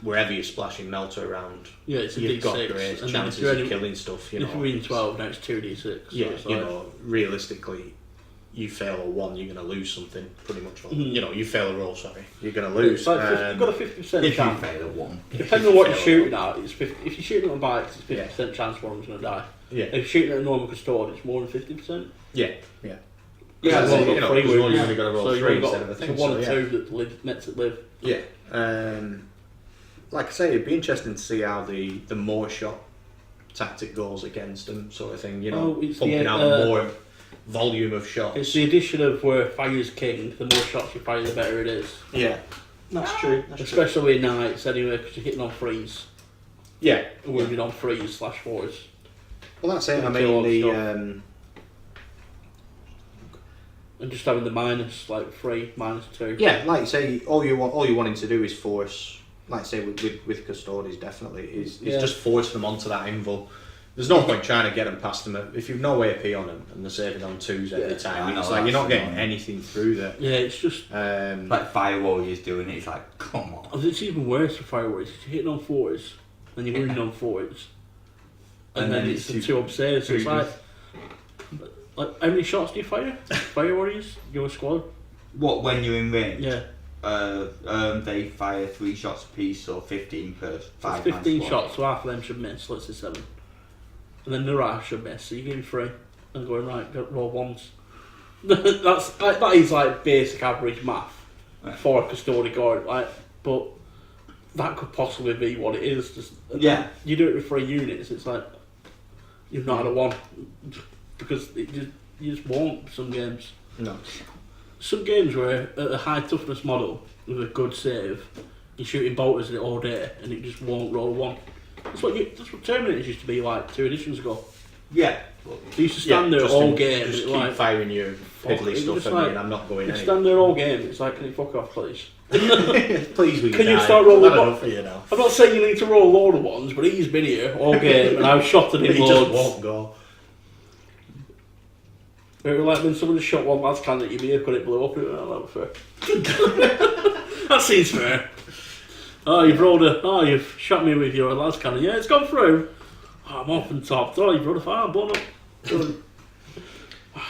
S2: Wherever you're splashing melter around,
S1: it's a
S2: you've
S1: D6,
S2: got great chances of killing stuff. You know,
S1: if you win 12, now it's 2d6.
S2: Yeah, so you know, realistically, you fail a 1, you're going to lose something pretty much. You know, you fail a roll, sorry, you're going to lose.
S1: It's like you've got a 50%
S3: if
S1: chance.
S3: you fail a 1.
S1: Depending on what you're shooting at, it's 50, if you're shooting at a bike, it's 50% chance one of them's going to die.
S2: Yeah.
S1: If you're shooting at a normal Custode, it's more than 50%.
S2: Yeah.
S1: Yeah,
S2: so,
S1: you know,
S2: you've only got to roll 3 instead of a thing.
S1: It's a 1 or 2 that makes it live.
S2: Yeah. Like I say, it'd be interesting to see how the more shot tactic goes against them, sort of thing. You know, pumping out more volume of shots.
S1: It's the addition of where fire's king. The more shots you fire, the better it is.
S2: Yeah, that's true.
S1: Especially in Knights, anyway, because you're hitting on 3s.
S2: Yeah,
S1: wounded on 3s/4s.
S2: Well, that's it. I mean,
S1: and just having the -3, -2.
S2: Yeah, like you say, all you're wanting to do is force. Like I say, with Custodes, definitely is just force them onto that invul. There's no point trying to get them past them if you've no AP on them and they're saving on 2s every time. It's like you're not getting anything through there.
S1: Yeah, it's just
S3: like Fire Warriors doing it. It's like, come on.
S1: It's even worse for Fire Warriors. You're hitting on 4s, and you're wounding on 4s, and then it's the 2 upstairs. So it's like how many shots do you fire? Fire Warriors, your squad.
S3: What, when you're in range?
S1: Yeah.
S3: They fire 3 shots apiece, so 15 per 5.
S1: 15 shots, so half of them should miss. Let's say 7, and then the rest should miss. So you're getting 3 and going right. Roll 1s. that is like basic average math for a Custodian guard. But that could possibly be what it is. Just you do it with 3 units. It's like you've not had a 1 because you just won't. Some games.
S2: No.
S1: Some games where at a high toughness model with a good save, you're shooting bolters at it all day and it just won't roll a 1. That's what Terminators used to be like 2 editions ago.
S3: Yeah.
S1: You used to stand there all game.
S2: Just
S1: keep
S2: like firing your piddly stuff at me and I'm not going anywhere.
S1: You stand there all game. It's like, can you fuck off, please?
S2: Please, will you
S1: Can
S2: die?
S1: you start rolling?
S2: I'm
S1: not saying you need to roll a load of 1s, but he's been here all game and I've shot at him
S2: he
S1: loads.
S2: just won't go.
S1: It was like when someone just shot one lad's cannon at your beer, could it blow up? That was fair. That seems fair. You've shot me with your lad's cannon. Yeah, it's gone through. I'm off and topped. You've rolled a fire, blown up.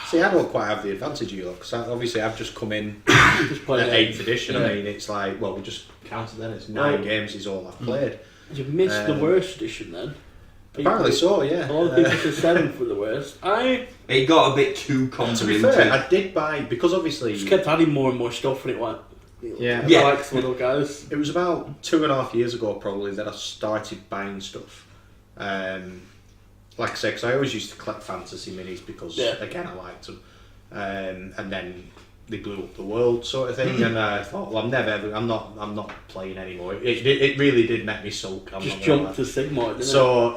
S2: See, I don't quite have the advantage of you, because obviously I've just come in at 8th edition. I mean, it's like, we just counted then. It's 9 games is all I've played.
S1: You've missed the worst edition then.
S2: Apparently so, yeah.
S1: A lot of people said 7 for the worst.
S3: It got a bit too convoluted.
S2: To be fair, I did buy, because obviously...
S1: Just kept adding more and more stuff and it went...
S2: Yeah.
S1: I like little guys.
S2: It was about 2.5 years ago probably that I started buying stuff. Like I say, because I always used to collect fantasy minis because again I liked them, and then they blew up the world sort of thing, and I thought, well, I'm not playing anymore. It really did make me sulk.
S1: Just jumped to Sigmar, didn't
S2: so,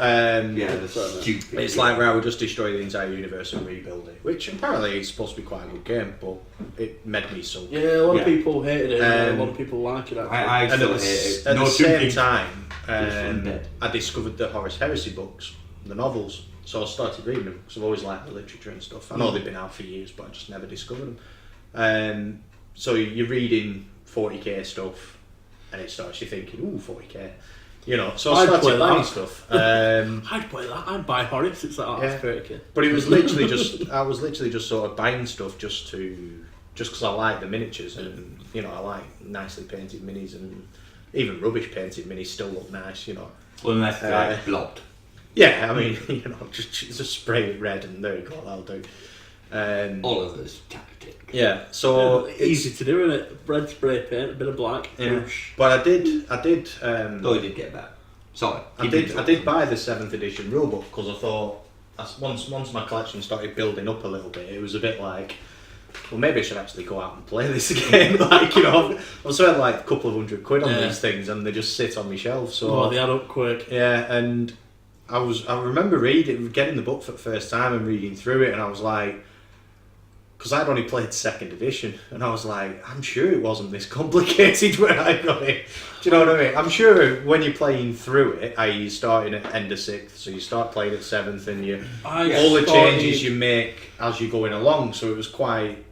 S3: stupid.
S2: it's like where I would just destroy the entire universe and rebuild it, which apparently is supposed to be quite a good game, but it made me sulk.
S1: Yeah, a lot of people hated it, and a lot of people like it.
S3: I
S2: And
S3: still hate it.
S2: at
S3: No
S2: the same
S3: stupid.
S2: time, I discovered the Horus Heresy books, the novels, so I started reading them because I've always liked the literature and stuff. I know they've been out for years, but I just never discovered them. So you're reading 40k stuff, and it starts you thinking, ooh, 40k, you know. So I started buying stuff.
S1: I'd play that. I'd buy Horus. It's like, that's 30k.
S2: But it was literally I was literally just sort of buying stuff just because I like the miniatures, and you know, I like nicely painted minis, and even rubbish painted minis still look nice, you know.
S3: Unless they're like blobbed.
S2: Yeah, I mean, you know, just spray it red and there you go, that'll do.
S3: All of those tactic.
S2: Yeah, so
S1: easy to do, isn't it? Red spray paint, a bit of black.
S2: Yeah. But I did.
S3: Though it did get better. Sorry.
S2: I did buy the 7th edition rulebook because I thought once my collection started building up a little bit, it was a bit like, well, maybe I should actually go out and play this again. Like, you know, I've spent like a couple of £100 on these things, and they just sit on my shelf. So
S1: they add up quick.
S2: Yeah, and I remember getting the book for the first time and reading through it, and I was like, because I'd only played 2nd edition, and I was like, I'm sure it wasn't this complicated when I got it. Do you know what I mean? I'm sure when you're playing through it, i.e. you're starting at end of 6th, so you start playing at 7th, and all the changes you make as you're going along, so it was quite,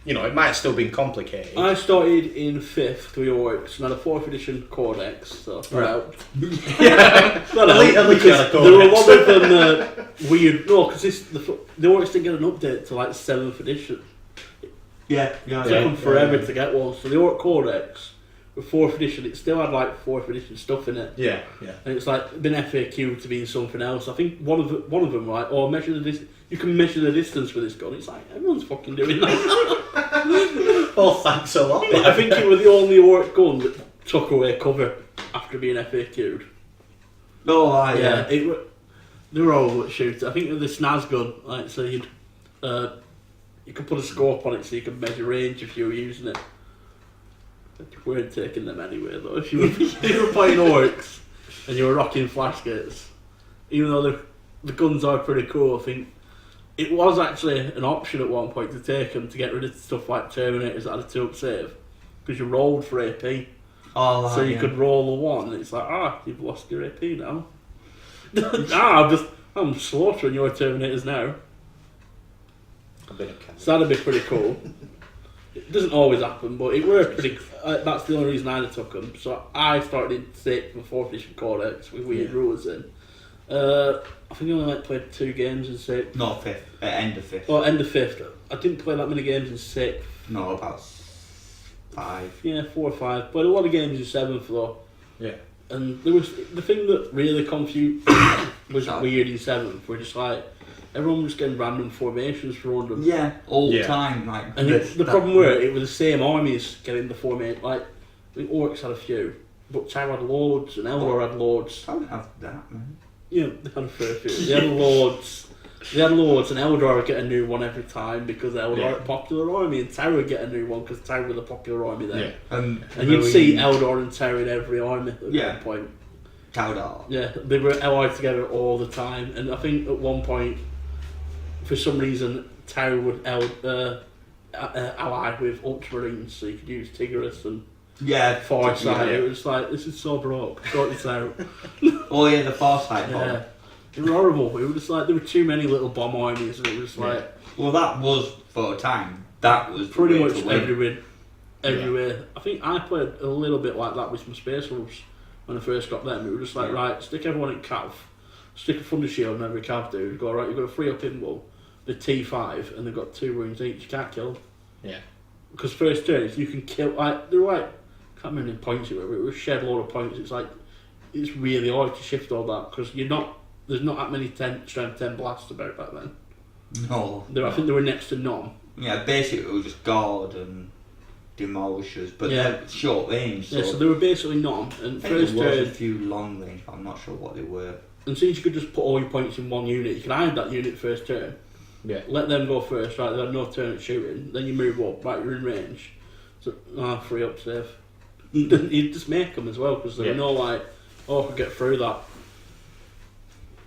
S2: you know, it might have still been complicated.
S1: I started in 5th with Orcs, and had a 4th edition Codex, so that helped.
S2: At least you had a
S1: there were a lot
S2: Codex.
S1: of them weird. No, because the Orcs didn't get an update to like 7th edition.
S3: Yeah.
S1: It took them forever to get one. So the Orc Codex with 4th edition, it still had like 4th edition stuff in it.
S2: Yeah.
S1: And it's like been FAQ to being something else. I think one of them like, you can measure the distance with this gun. It's like everyone's fucking doing that.
S2: Oh, thanks a lot.
S1: I think it was the only Orc gun that took away cover after being FAQ'd.
S3: Oh,
S1: Yeah, they were all at shoot. I think with the SNAS gun, like, so you could put a scope on it so you could measure range if you were using it. But you weren't taking them anywhere though. If you were playing Orcs and you were rocking flash gates, even though the guns are pretty cool, I think it was actually an option at one point to take them to get rid of stuff like Terminators that had a 2-up save, because you rolled for AP.
S3: Oh,
S1: So you could roll a 1, and it's like, you've lost your AP now. I'm slaughtering your Terminators now. So that'd be pretty cool. It doesn't always happen, but it were pretty. That's the only reason I took them. So I started in 6th with 4th edition Codex with weird rules in. I think I only played 2 games in 6th.
S3: No, 5th. End of 5th.
S1: Oh, end of 5th. I didn't play that many games in 6th.
S3: No, about 5.
S1: Yeah, 4 or 5. Played a lot of games in 7th though.
S2: Yeah.
S1: And there was the thing that really confused was weird in 7th. We're just like everyone was getting random formations thrown them.
S3: Yeah, all the time. Like,
S1: and the problem were it was the same armies getting the formation. Like the Orcs had a few, but Tyre had loads, and Eldor had loads.
S3: I don't have that, man.
S1: Yeah, they had a fair few. They had loads. And Eldor would get a new one every time because Eldor had a popular army, and Tyre would get a new one because Tyre was a popular army then.
S2: Yeah.
S1: And you'd see Eldor and Tyre in every army at one point.
S3: Cowdar.
S1: Yeah, they were allied together all the time, and I think at one point, for some reason, Tyre would ally with Ultramarines, so you could use Tigris and Farsight. It was like, this is so broke. Sort this out.
S3: Oh yeah, the Farsight bomb.
S1: Yeah. They were horrible. It was just like there were too many little bomb armies, and it was like.
S3: Well, that was for a time. That was
S1: pretty much everywhere. Yeah. I think I played a little bit like that with some Space Wolves when I first got them. It was just like, right, stick everyone in cav, stick a thunder shield in every cav dude. Go, right, you've got a 3-up invul, the T5, and they've got 2 wounds each. You can't kill them. Yeah. Because first turn, if you can kill, like, they're like, I can't remember how many points it was shed load of points. It's like, it's really hard to shift all that because there's not that many strength 10 blasts about back then.
S3: No.
S1: I think they were next to none.
S3: Yeah, basically it was just guard and demolishers, but
S1: Yeah.
S3: they're short range. So
S1: Yeah, so they were basically none. And
S3: I think
S1: first
S3: there was a
S1: turn,
S3: few long range, but I'm not sure what they were.
S1: and since you could just put all your points in one unit, you can hide that unit first turn.
S2: Yeah.
S1: Let them go first, right? They had no turn at shooting. Then you move up, right? You're in range. So, free up save. You just make them as well because they're no like, I could get through that.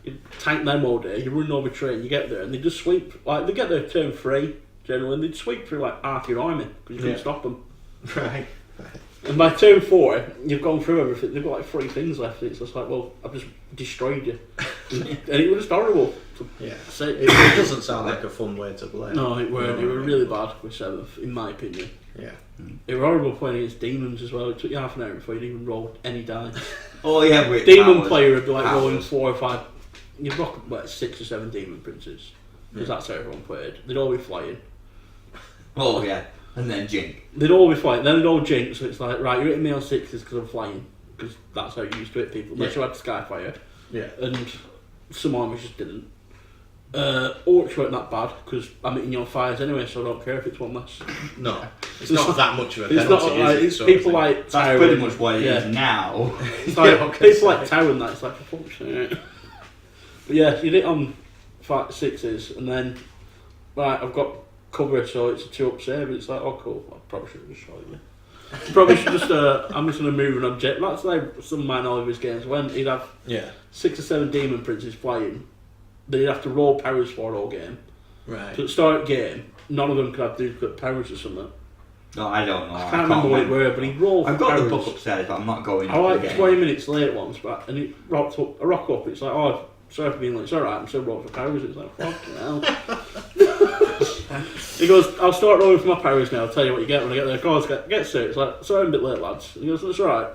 S1: You tank them all day. You run over train. You get there and they just sweep. Like they get their turn 3 generally, and they'd sweep through like half your army because you couldn't stop them.
S2: Right.
S1: And by turn 4, you've gone through everything. They've got like 3 things left. It's just like, well, I've just destroyed you, and it was just horrible.
S2: Yeah.
S1: So,
S2: It doesn't sound like a fun way to play.
S1: no, it weren't. It were really bad with 7th, in my opinion.
S2: Yeah.
S1: It was horrible playing against demons as well. It took you half an hour before you'd even roll any dice.
S3: Oh yeah, with
S1: Demon
S3: powers.
S1: player would be like
S3: Powers.
S1: rolling 4 or 5. You'd rock like 6 or 7 demon princes because that's how everyone played. They'd all be flying.
S3: Oh yeah, and then Jink.
S1: They'd all be flying. Then they'd all jinx. So it's like, right, you're hitting me on 6s because I'm flying because that's how you used to hit people. Unless you had Skyfire, and some armies just didn't. Orcs weren't that bad because I'm hitting you on 5s anyway, so I don't care if it's one less.
S2: No, it's not that much of a
S1: It's
S2: penalty.
S1: not like
S2: is it,
S1: it's
S2: sort of
S1: people
S2: thing?
S1: like
S3: That's
S1: Tower
S3: pretty
S1: and-
S3: much what it is now.
S1: It's like,
S2: Yeah, okay,
S1: people like
S2: so-
S1: Tower and that. It's like for fuck's sake. But yeah, you hit on 6s and then right, I've got cover, so it's a 2-up save. And it's like, oh cool. I probably should have just shot you. Probably should just. I'm just gonna move an object. That's like some of mine Oliver's games when he'd have 6 or 7 demon princes flying. Then he'd have to roll powers for all game.
S2: Right.
S1: So at the start of the game, none of them could have duplicate powers or something.
S3: No, I don't know.
S1: I can't remember what it were, but he'd roll.
S3: I've
S1: for
S3: got
S1: powers.
S3: the book upstairs, but I'm not going.
S1: I like
S3: again.
S1: 20 minutes late once, but and it rocked up. I rock up. It's like, oh, sorry for being late. It's alright. I'm still rolling for powers. It's like, fucking hell. He goes, I'll start rolling for my powers now. I'll tell you what you get when I get there. Goes, get straight. It's like, sorry, I'm a bit late, lads. He goes, that's alright.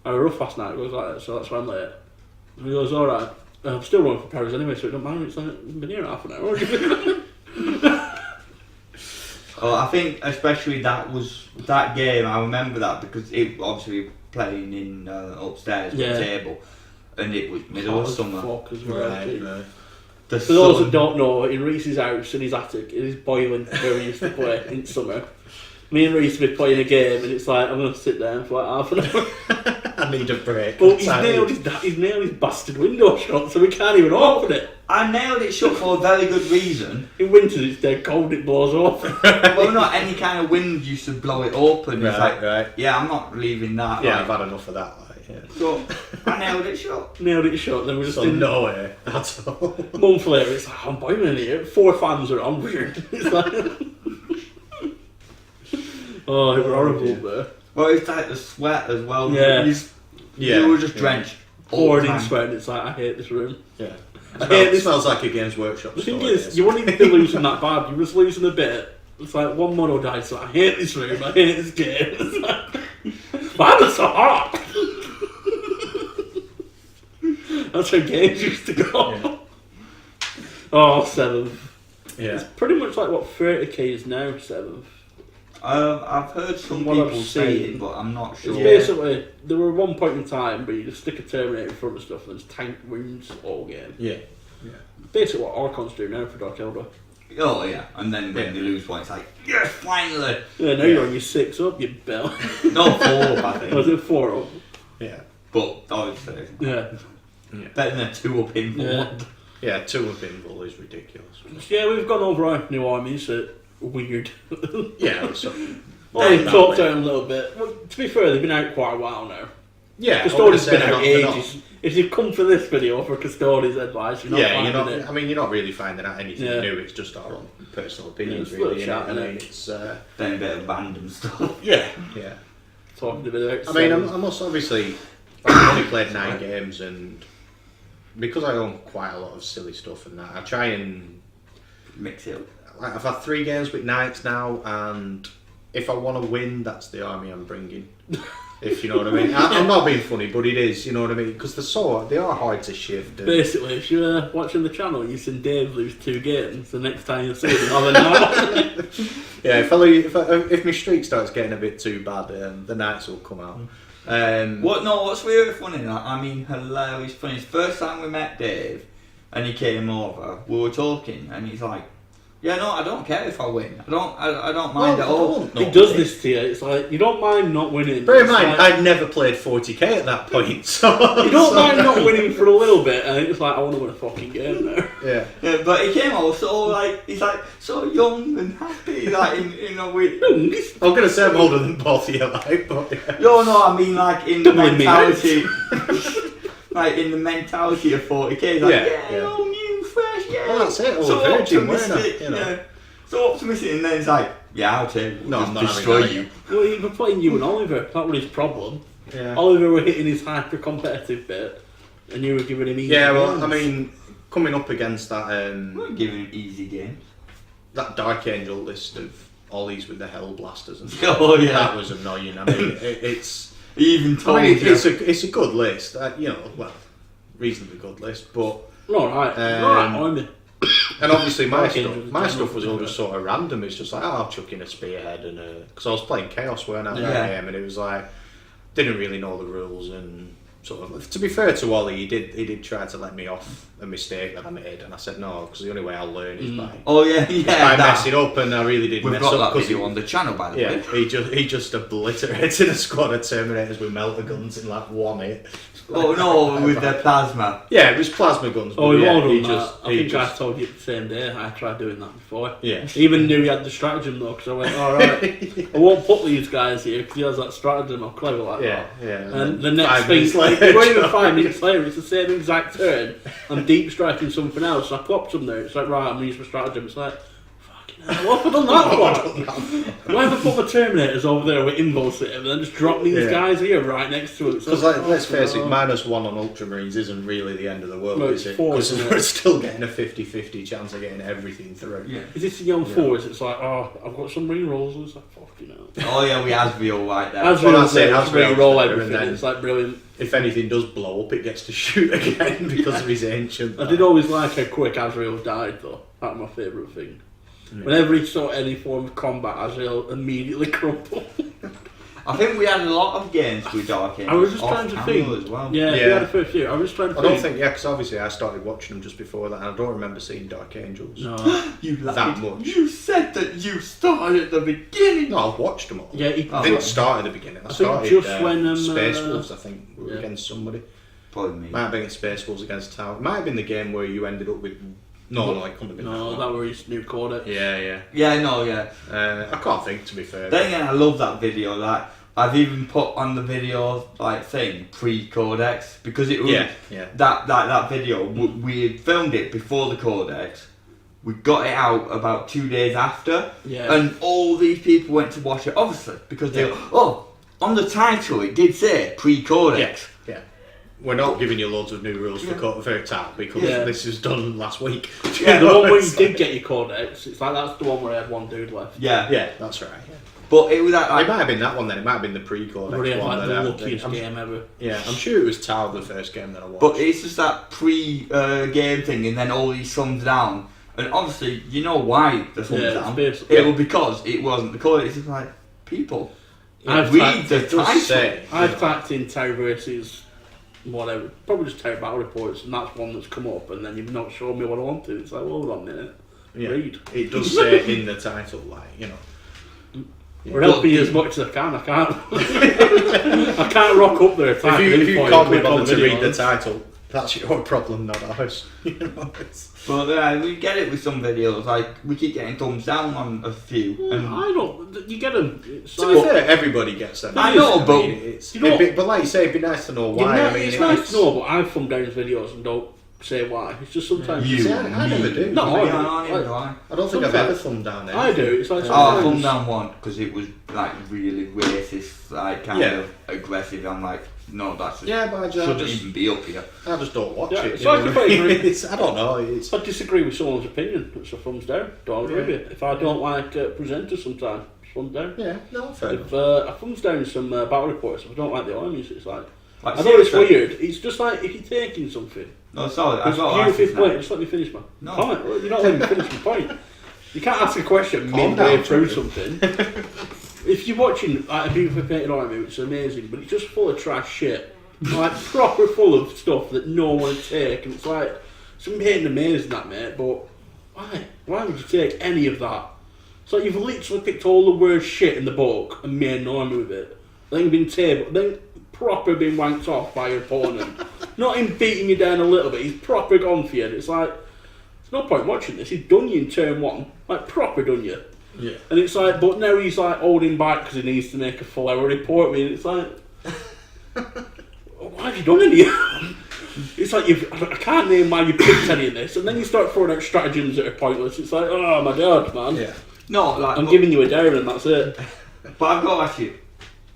S1: I had a rough last night. He goes like that, so that's why I'm late. And he goes, alright. I'm still rolling for powers anyway, so it don't matter. It's like, I've been here half an hour.
S3: Oh, I think especially that game. I remember that because it obviously playing in upstairs with the table, and it was middle of summer.
S1: Fuck as well.
S2: Right.
S3: The
S1: For those
S3: sun-
S1: that don't know, in Reece's house, in his attic, it is boiling where we used to play in summer. Me and Reece would be playing a game, and it's like, I'm going to sit down for like half an hour.
S2: I need a break.
S1: But he's nailed his bastard window shut, so we can't even open it.
S3: I nailed it shut for a very good reason.
S1: In winter, it's dead cold, it blows off.
S3: Well, not any kind of wind used to blow it open. It's like,
S2: Right.
S3: yeah, I'm not leaving that.
S2: Yeah,
S3: like.
S2: I've had enough of that. Like, yeah.
S3: So I nailed it shut.
S1: Nailed it shut, then we just
S2: So
S1: didn't.
S2: no way at all.
S1: A month later, it's like, I'm boiling in here. 4 fans are on, weird. It's like. Oh, it was horrible there.
S3: Well, it's like the sweat as well.
S1: Yeah.
S3: You were just drenched. all the
S1: Pouring in
S3: time.
S1: sweat, and it's like, I hate this room.
S2: Yeah.
S1: It
S2: smells like a Games Workshop
S1: The thing
S2: store,
S1: is, you wouldn't even be losing that bad. You're just losing a bit. It's like one mono dice. Like, I hate this room. I hate this game. It's like, why am I so hot? That's how games used to go.
S2: Yeah.
S1: Oh, 7th.
S2: Yeah.
S1: It's pretty much like what 30k is now. 7th.
S3: I've heard some
S1: From what I've
S3: people say
S1: seen,
S3: it, but I'm not
S1: It's
S3: sure.
S1: basically there were one point in time where you just stick a Terminator in front of stuff and it's tank wounds all game.
S2: Yeah.
S1: Basically, what Archons do now for Dark Elder.
S3: Oh yeah, and then when they lose one, it's like yes, finally.
S1: Yeah, now you're on your 6 up, you bell.
S3: No 4 up, I
S1: Was
S3: think.
S1: it 4 up?
S2: Yeah.
S3: But obviously,
S1: Yeah.
S3: better than a 2 up in
S1: Yeah.
S3: one.
S2: Yeah, 2 of Invul is ridiculous.
S1: Yeah, we've gone over our new armies. Weird.
S2: Yeah, so
S1: Well, we've talked out a little bit. Well, to be fair, they've been out quite a while now.
S2: yeah,
S1: Custodes
S2: I
S1: has been
S2: would say
S1: out
S2: they're not-
S1: ages. If you've come for this video for Custodes advice, you're not
S2: yeah, you're
S1: finding
S2: not.
S1: it.
S2: I mean, you're not really finding out anything
S1: Yeah.
S2: new. It's just our own personal opinions,
S1: Yeah, it's a
S2: really.
S1: little chat,
S2: I
S1: innit?
S2: mean, it's
S3: Then a bit of random stuff.
S2: yeah.
S1: Talking a bit about
S2: I mean,
S1: seven.
S2: I must obviously. I've only played 9 games, and because I own quite a lot of silly stuff and that, I try and
S3: Mix it up.
S2: like. I've had 3 games with Knights now, and if I want to win, that's the army I'm bringing. If you know what I mean. I'm not being funny, but it is. You know what I mean? Because they are hard to shift. And,
S1: Basically, if you're watching the channel, you've seen Dave lose 2 games. The next time you'll see him, have another.
S2: yeah, if my streak starts getting a bit too bad, the Knights will come out.
S3: What's really funny, like, I mean, hilarious funny. It's the first time we met Dave, and he came over, we were talking, and he's like, Yeah, no, I don't care if I win. I don't mind at all.
S1: He does this to you. It's like you don't mind not winning.
S2: Bear in mind,
S1: like,
S2: I'd never played 40k at that point, so
S1: you don't mind not winning for a little bit, and it's like I want to win a fucking game now.
S2: Yeah.
S3: Yeah, but he came out so like he's like so young and happy, like in a way.
S2: I'm gonna say I'm older than both of you, like, but yeah.
S3: No, I mean like in the
S1: Doubling me
S3: mentality, like in the mentality of 40k. It's like,
S2: Yeah.
S3: oh, new, fresh, yeah.
S2: Well, that's it.
S3: So
S2: All virgin,
S3: optimistic,
S2: you know.
S3: yeah. So optimistic, and then it's like, yeah, I'll take it.
S2: No,
S3: Just
S2: I'm not
S3: destroy
S2: having
S3: you.
S1: Well, he was playing you and Oliver. That was his problem.
S2: Yeah.
S1: Oliver were hitting his hyper-competitive bit, and you were giving him easy
S2: Yeah, well,
S1: games.
S2: I mean, coming up against that
S3: I'm not giving him easy games.
S2: that Dark Angel list of Ollies with the Hell Blasters and stuff,
S3: Oh yeah.
S2: that was annoying. I mean, it's.
S3: He even told
S2: I mean,
S3: you.
S2: it's a good list. You know, well, reasonably good list, but
S1: Alright,
S2: and obviously my
S1: Okay,
S2: stuff was all just sort of random. It's just like, I'll chuck in a spearhead and because I was playing Chaos, weren't I?
S3: Yeah.
S2: And it was like didn't really know the rules and sort of. To be fair to Ollie, he did try to let me off a mistake that I made, and I said no, because the only way I'll learn is by
S3: Oh yeah,
S2: by
S3: that.
S2: messing up, and I really did
S3: We've
S2: mess
S3: got
S2: up
S3: that
S2: because
S3: video on the channel, by the
S2: yeah,
S3: way.
S2: he just obliterated a squad of Terminators with melter guns in like 1 hit.
S3: Oh no, with their plasma.
S2: Yeah, it was plasma guns.
S1: Oh,
S2: but
S1: we've
S2: yeah,
S1: all done
S2: he
S1: that.
S2: just,
S1: I
S2: he
S1: think
S2: just,
S1: I told you the same day. I tried doing that before.
S2: yeah.
S1: He even knew he had the stratagem though, because I went, alright, I won't put these guys here because he has that stratagem. I'm clever like
S2: Yeah,
S1: that.
S2: yeah.
S1: And the next
S2: 5
S1: thing,
S2: minutes
S1: like,
S2: later,
S1: it wasn't even 5 minutes later, it's the same exact turn. I'm deep striking something else, and I plopped them there. It's like, right, I'm going to use my stratagem. It's like, fucking hell, what have I done that for? Why have I put my Terminators over there with involves it and then just drop these
S2: Yeah.
S1: guys here right next to it?
S2: Because let's face it, -1 on Ultramarines isn't really the end of the world,
S1: No,
S2: is
S1: it's
S2: it?
S1: 4,
S2: Because
S1: isn't
S2: we're
S1: it?
S2: still getting a 50-50 chance of getting everything through.
S3: Yeah.
S1: Is this the young fours? It's like, oh, I've got some re-rolls. And it's like, fucking hell.
S3: Oh yeah, we Asriel right there.
S1: As
S2: Well,
S1: well
S2: that's it,
S1: as
S2: Asriel's
S1: re-roll
S2: there, and
S1: everything.
S2: then-
S1: It's like brilliant.
S2: If anything does blow up, it gets to shoot again because of his ancient.
S1: I did always like how quick Asriel died though. That was my favourite thing. Whenever he saw any form of combat, Asriel immediately crumpled.
S3: I think we had a lot of games with Dark Angels.
S1: I was just
S3: off
S1: trying to
S3: camera
S1: think.
S3: as well.
S1: Yeah, we
S2: Yeah.
S1: had a fair few. I was just trying to
S2: I
S1: think.
S2: don't think, yeah, because obviously I started watching them just before that, and I don't remember seeing Dark Angels.
S1: No.
S3: You
S2: That
S3: lied.
S2: much.
S3: You said that you started at the beginning.
S2: No, I've watched them all.
S1: Yeah, he,
S2: I didn't start at the beginning. I
S1: I think
S2: started
S1: just when,
S2: Space Wolves, I think, were
S1: yeah.
S2: against somebody.
S3: Probably me.
S2: Might have been Space Wolves against Tower. It might have been the game where you ended up with. No, it couldn't have been
S1: No,
S2: that
S1: that
S2: one.
S1: were his new codex.
S2: Yeah.
S3: Yeah, no, yeah.
S2: I can't think, to be fair.
S3: Then again, I love that video. Like, I've even put on the video like thing pre-codex because it was
S2: yeah.
S3: that video. We had filmed it before the codex. We got it out about 2 days after,
S1: Yeah.
S3: and all these people went to watch it. Obviously, because they on the title it did say pre-codex.
S2: Yeah. We're not giving you loads of new rules for TAP because
S1: Yeah.
S2: this was done last week.
S1: Yeah, the one where you did get your codex, it's like that's the one where I had one dude left.
S3: Yeah,
S2: Yeah, that's right. Yeah.
S3: But it was that
S2: It
S3: like
S2: might have been that one then. It might have been the pre-codex
S1: Really,
S2: one.
S1: like
S2: that
S1: the
S2: I
S1: luckiest
S2: think.
S1: game ever.
S2: Yeah, I'm sure it was Tau the first game that I watched.
S3: But it's just that pre-game thing, and then all these thumbs down. And obviously, you know why the thumbs
S1: Yeah,
S3: down.
S1: it's basically-
S3: It was because it wasn't the code. It's just like, people,
S1: I've
S3: read
S1: typed-
S3: the
S2: it does
S3: title.
S2: say,
S1: I've typed in Terry versus whatever, probably just Terry Battle Reports, and that's one that's come up, and then you've not shown me what I wanted. It's like, well, hold on a minute.
S2: yeah,
S1: Read.
S2: it does say in the title, like, you know.
S1: We're helping you as much as I can. I can't. I can't rock up there.
S2: If you can't be bothered to read the title, that's your problem, not ours. You know, it's-
S3: But we get it with some videos. Like we keep getting thumbs down on a few. And
S1: I don't. You get them. It's
S2: To be fair, everybody gets them.
S3: I know, but-
S2: it's,
S1: You know-
S2: but like you say, it'd be nice to know why. I mean,
S1: it's nice to know, but I thumb down videos and don't say why. It's just sometimes.
S3: You.
S2: See, I never do.
S1: No,
S3: I
S1: I
S3: don't know.
S2: I don't think I've
S1: sometimes-
S2: ever thumbed down anything.
S1: I do. It's like
S3: Oh, I
S1: sometimes.
S3: thumbed down one because it was like really racist, like kind
S2: Yeah.
S3: of aggressive. I'm like, no, that's just
S2: Yeah, but I
S3: shouldn't
S2: just,
S3: even be up here.
S2: I just don't watch
S1: Yeah,
S2: it.
S1: it's
S2: you know
S1: like
S2: what
S1: if
S2: I
S1: I
S2: mean?
S1: agree-
S2: It's- I don't know. It's,
S1: If I disagree with someone's opinion, it's a thumbs down. Don't agree
S2: Yeah.
S1: with it. If I don't like presenters sometimes, thumbs down.
S2: yeah, no, fair enough.
S1: If I thumbs down some battle reports, if I don't like the Armies, it's like.
S3: Like,
S1: I know it's
S3: seriously.
S1: weird. It's just like if you're taking something.
S3: No, sorry, I've
S1: It's
S3: got
S1: beautifully
S3: answers
S1: played.
S3: now.
S1: Just let me finish my
S3: No.
S1: comment. You're not letting me finish my point. You can't ask a question
S2: Calm
S1: midway
S2: down,
S1: through
S2: Johnny.
S1: something. If you're watching like a beautifully painted army, which is amazing, but it's just full of trash shit, like proper full of stuff that no one would take, and it's like it's amazing that, mate. But Why? Why would you take any of that? So you've literally picked all the worst shit in the book and made an army with it. Then then proper been wanked off by your opponent. Not him beating you down a little bit, he's proper gone for you. And it's like, there's no point watching this. He's done you in turn 1. Like, proper done you.
S2: Yeah.
S1: And it's like, but now he's like holding back because he needs to make a full hour report with me. And it's like, why have you done any of it? It's like, I can't name why you picked any of this. And then you start throwing out stratagems that are pointless. It's like, oh my god, man.
S2: Yeah.
S3: No, like
S1: I'm giving you a down and that's it.
S3: But I've got to ask you,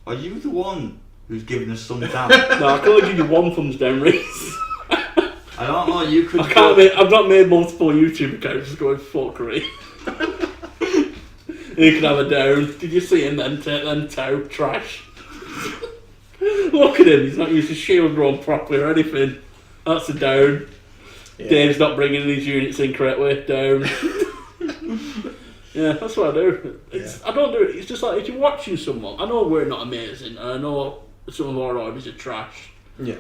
S3: are you the one who's giving us thumbs down?
S1: No, I can only give you one thumbs down, Reece.
S3: I don't know, you could...
S1: I've not made multiple YouTube accounts going fuckery. You can have a down. Did you see him then? Toe trash. Look at him, he's not used his shield drawn properly or anything. That's a down. Yeah. Dave's not bringing his units in correctly. Down. Yeah, that's what I do. I don't do it. It's just like if you're watching someone. I know we're not amazing, and I know some of our armies are trash.
S2: Yeah.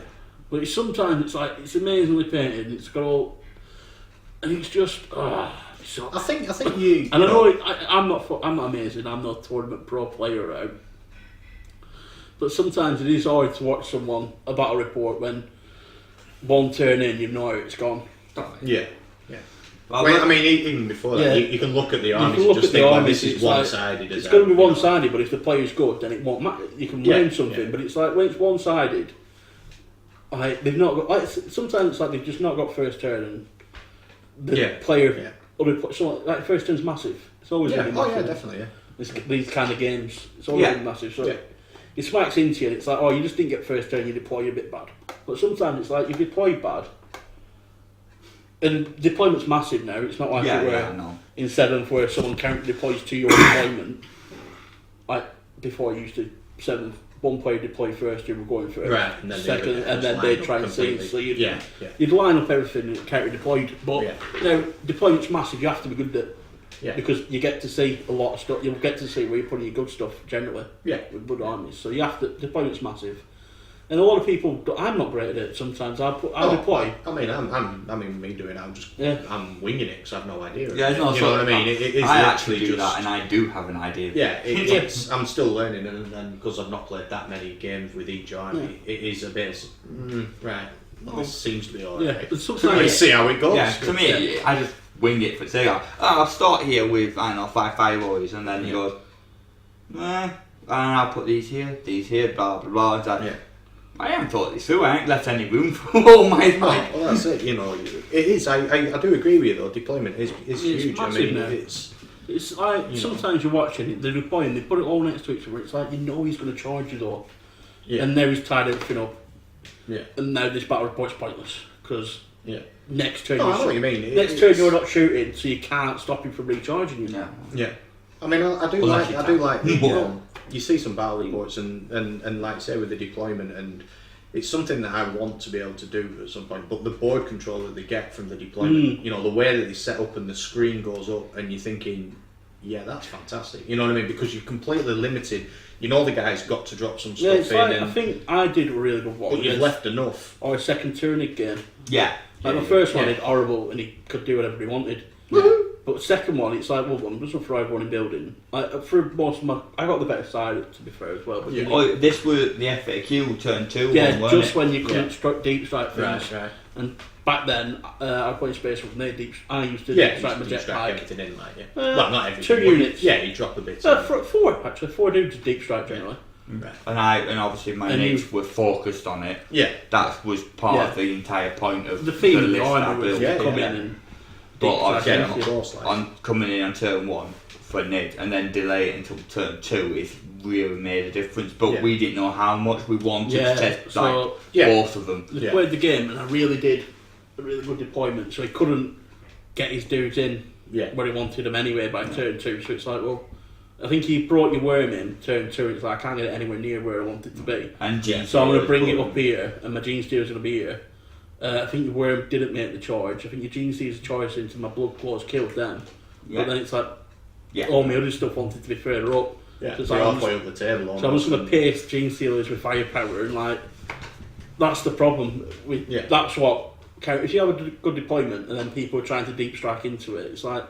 S2: But
S1: Sometimes it's like it's amazingly painted. It's got all, and it's just. So,
S2: I think you.
S1: And I know I'm not amazing. I'm not a tournament pro player out. But sometimes it is hard to watch a battle report when one turn in, you know how it's gone.
S2: Yeah. Well, I mean, even before that, you can look at the armies and just think, well, this is one-sided.
S1: It's going to be one-sided, but if the player's good, then it won't matter. You can learn something, but it's like, when it's one-sided, like, they've not got, like, sometimes it's like they've just not got first turn, and the player, so like, first turn's massive. It's always going to be massive.
S2: Oh, yeah, definitely, yeah.
S1: These kind of games, it's always going to be massive. So it smacks into you, and it's like, oh, you just didn't get first turn, you deploy a bit bad. But sometimes it's like, you deploy bad, and deployment's massive now. It's not like it were in 7th where someone counter deploys to your deployment. Like before, you used to 7th, one player deploy first, you were going for
S2: and then
S1: second, and then they'd try and see. So you'd line up everything and counter deployed. But now deployment's massive. You have to be good at it because you get to see a lot of stuff. You'll get to see where you're putting your good stuff generally. With good armies. So you have to. Deployment's massive. And a lot of people, I'm not great at it. Sometimes I deploy.
S2: I mean, me doing it, I'm winging it because I have no idea.
S3: Yeah, it's not
S2: you know what I mean. It's
S3: I
S2: literally
S3: actually do that, and I do have an idea.
S2: Yeah, I'm still learning, and because I've not played that many games with each army, it is a bit right. Well, this seems to be alright.
S1: Yeah, but sometimes
S2: let's see how it goes.
S3: Yeah, to me, I just wing it for say, I'll start here with 5 fire warriors, and then he goes, and I'll put these here, blah blah blah. It's like, I haven't thought this through. I ain't left any room for all my.
S2: Well, that's it. You know, it is. I do agree with you though. Deployment is huge. I mean,
S1: it's like sometimes you're watching it. They're deploying. They put it all next to each other. It's like you know he's going to charge you though. Yeah. And now he's tied everything up. Yeah. And now this battle report's pointless because next turn.
S2: I know what you mean.
S1: Next turn you're not shooting, so you can't stop him from recharging you.
S2: Yeah. I mean, I do like. You see some battle reports and like say with the deployment, and it's something that I want to be able to do at some point, but the board control that they get from the deployment, you know, the way that they set up and the screen goes up and you're thinking, yeah, that's fantastic, you know what I mean, because you're completely limited. You know the guy's got to drop some stuff in.
S1: I think I did a really good one.
S2: But you've left enough.
S1: Or a second turn again.
S3: Yeah.
S1: Like my first one, it's horrible and he could do whatever he wanted. But the second one, it's like, well, I'm just for everyone in building. Like, for most of I got the better side, to be fair, as well. But
S3: this was the FAQ turn 2
S1: one,
S3: wasn't
S1: just
S3: it?
S1: when you couldn't deep strike things.
S2: Right.
S1: And back then, I was playing Space Wolf, and I used to deep strike my jetpack.
S2: Everything in, like, well, not everything.
S1: 2 units.
S2: Yeah, you drop a bit.
S1: 4, actually. 4 dudes deep strike, generally.
S3: Right. And obviously my mates were focused on it.
S2: Yeah.
S3: That was part of the entire point of
S1: the theme
S3: of the
S1: list
S3: army was
S1: to come in and
S3: but obviously on coming in on turn 1 for Nid and then delay it until turn 2 is really made a difference. But we didn't know how much we wanted to test both of them.
S1: They played the game and I really did a really good deployment, so he couldn't get his dudes in where he wanted them anyway by turn 2. So it's like, well, I think he brought your worm in turn 2. It's like I can't get it anywhere near where I want it to be.
S3: And
S1: so I'm going to bring it up here, and my Gene Steel's going to be here. I think your worm didn't make the charge. I think your Gene Steel's charge into my blood claws killed them. Yeah. But then it's like all my other stuff wanted to be further up.
S2: Yeah, so halfway up the table. Almost.
S1: So I'm just going to paste Gene Steelers with firepower, and like that's the problem. That's what if you have a good deployment and then people are trying to deep strike into it, it's like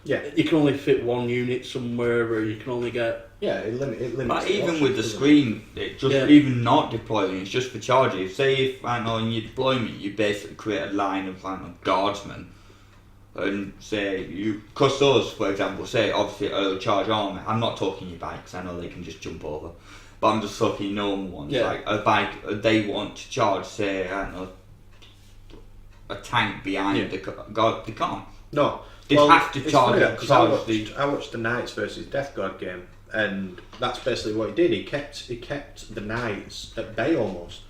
S2: Yeah.
S1: you can only fit one unit somewhere, or you can only get.
S2: Yeah, it limits.
S3: But even
S2: options,
S3: with the
S2: doesn't
S3: screen, it just even not deploying, it's just for charging. Say if I know in your deployment you basically create a line of guardsmen, and say you Custodes, for example, say obviously a charge army. I'm not talking your bikes. I know they can just jump over, but I'm just talking normal ones.
S1: Yeah.
S3: Like a bike, they want to charge. Say I don't know, a tank behind the guard. They can't.
S2: No.
S3: They have to charge it
S2: because I watched the Knights versus Death Guard game, and that's basically what he did. He kept the Knights at bay almost.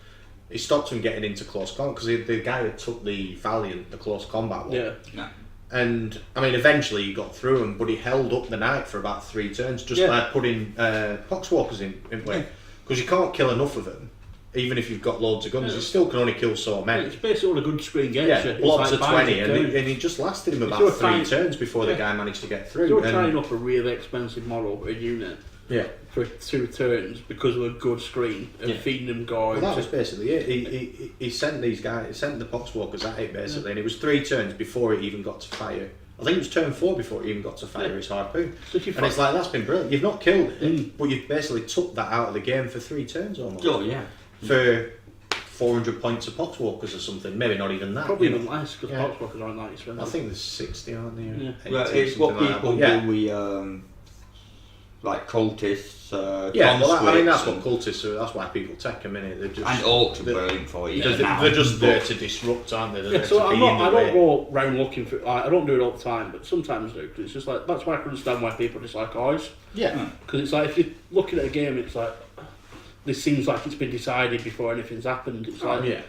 S2: He stopped them getting into close combat because the guy that took the Valiant, the close combat one.
S1: Yeah.
S2: And I mean, eventually he got through them, but he held up the Knight for about 3 turns just by putting Poxwalkers in play, because you can't kill enough of them. Even if you've got loads of guns, you still can only kill so many.
S1: It's basically all a good screen gets you.
S2: Blobs
S1: It's
S2: of
S1: like
S2: 20, and he just lasted him about 3 turns before the guy managed to get through.
S1: You're tying up a really expensive model, a unit, for 2 turns because of a good screen and feeding them guards.
S2: Well, that was basically it. He sent these guys, he sent the Poxwalkers at it basically, and it was 3 turns before it even got to fire. I think it was turn 4 before he even got to fire his harpoon. So and it's like, that's been brilliant. You've not killed it, but you've basically took that out of the game for 3 turns almost.
S3: Oh yeah.
S2: For 400 points of Poxwalkers or something, maybe not even that.
S1: Probably even less, because Poxwalkers aren't that expensive.
S2: I think there's 60, aren't there?
S1: Yeah.
S3: Well, it's what people do with like cultists.
S2: I mean that's what cultists are. That's why people take them in it. They're just,
S3: and orcs are brilliant for it.
S2: They're just there to disrupt, aren't they?
S1: So I don't go round looking for. I don't do it all the time, but sometimes I do, because it's just like that's why I can understand why people dislike ours.
S2: Yeah.
S1: Because it's like if you're looking at a game, it's like this seems like it's been decided before anything's happened. It's like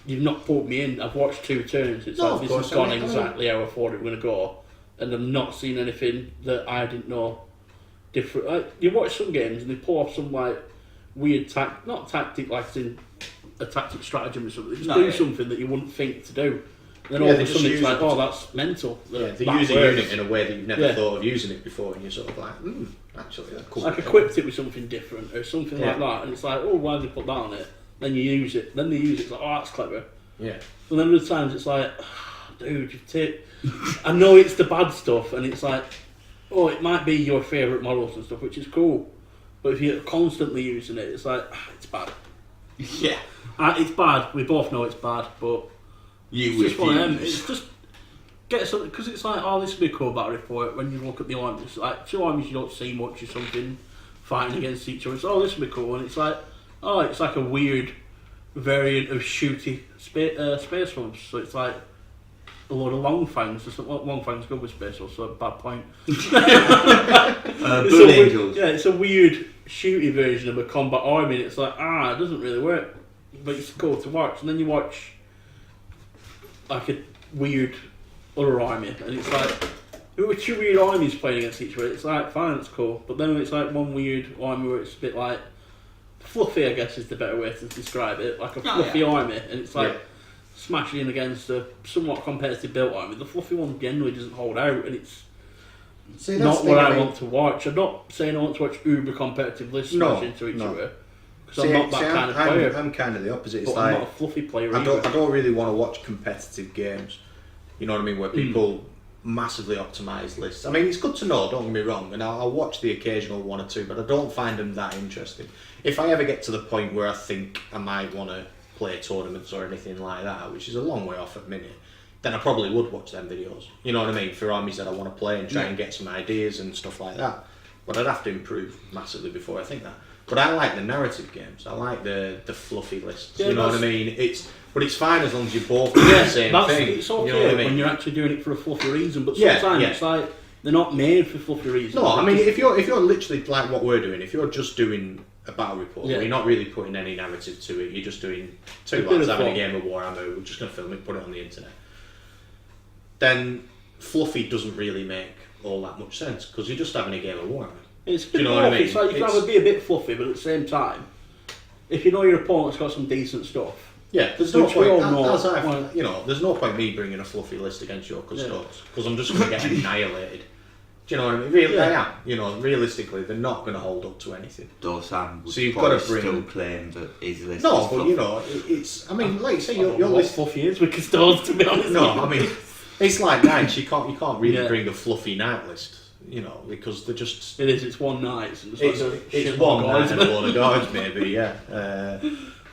S1: you've not pulled me in. I've watched 2 turns. It's like this has gone exactly how I thought it was going to go, and I've not seen anything that I didn't know different. Like, you watch some games and they pull off some like weird not tactic like it's in a tactic stratagem or something. They just do something that you wouldn't think to do. And then all of a sudden it's like, oh, that's mental.
S2: They use a unit in a way that you've never thought of using it before, and you're sort of like, actually, that's cool.
S1: Like equipped it with something different or something like that, and it's like, oh, why did they put that on it? Then you use it. Then they use it. It's like, oh, that's clever.
S2: Yeah.
S1: And then other times it's like, dude, you've taken. I know it's the bad stuff, and it's like, oh, it might be your favourite models and stuff, which is cool. But if you're constantly using it, it's like, it's bad.
S3: Yeah.
S1: It's bad. We both know it's bad, but it's just one of them. It's just get something, because it's like, oh, this would be a cool battle report when you look at the armies. It's like 2 armies you don't see much or something fighting against each other. It's, oh, this would be cool, and it's like, oh, it's like a weird variant of shooty space ones. So it's like a load of long fangs. Long fangs go with space, so bad point. It's a weird shooty version of a combat army, and it's like, it doesn't really work, but it's cool to watch. And then you watch like a weird other army, and it's like, there were 2 weird armies playing against each other. It's like, fine, it's cool, but then it's like one weird army where it's a bit like fluffy, I guess is the better way to describe it, like a fluffy army, and it's like smashing in against a somewhat competitive built army. The fluffy one generally doesn't hold out, and it's not what I want to watch. I'm not saying I want to watch uber competitive lists smash into each other, because I'm not that kind of player.
S2: I'm kind of the opposite. It's
S1: but
S2: like,
S1: I'm not a fluffy player
S2: I
S1: either.
S2: don't really want to watch competitive games. You know what I mean? Where people massively optimise lists. I mean, it's good to know, don't get me wrong, and I'll watch the occasional 1 or 2, but I don't find them that interesting. If I ever get to the point where I think I might want to play tournaments or anything like that, which is a long way off at the minute, then I probably would watch them videos. You know what I mean? For armies that I want to play and try and get some ideas and stuff like that. But I'd have to improve massively before I think that. But I like the narrative games. I like the fluffy lists. You know what I mean? But it's fine as long as you're both doing the same thing.
S1: It's okay,
S2: you know what I mean?
S1: when you're actually doing it for a fluffy reason, but sometimes it's like they're not made for fluffy reasons.
S2: No, I mean, if you're literally like what we're doing, if you're just doing a battle report, where you're not really putting any narrative to it, you're just doing 2 lads having a game of Warhammer, we're just going to film it, put it on the internet, then fluffy doesn't really make all that much sense, because you're just having a game of Warhammer.
S1: It's you know what I mean? It's like you can either be a bit fluffy, but at the same time, if you know your opponent's got some decent stuff.
S2: Yeah, there's no point. There's no point me bringing a fluffy list against your Custodes, because I'm just going to get annihilated. Do you know what I mean? Really, they are. You know, realistically, they're not going to hold up to anything.
S3: Though Sam would
S2: So you've got to bring.
S3: still claim that his list
S2: No,
S3: is
S2: but
S3: fluffy.
S2: you know, it's. I mean, like you say, your
S1: What
S2: list.
S1: fluffy is with Custodes, to be honest.
S2: No, I mean, it's like knights. You can't really bring a fluffy knight list. You know, because they're just.
S1: It is. It's one night. So
S2: It's one night and a load of guards, maybe. Yeah.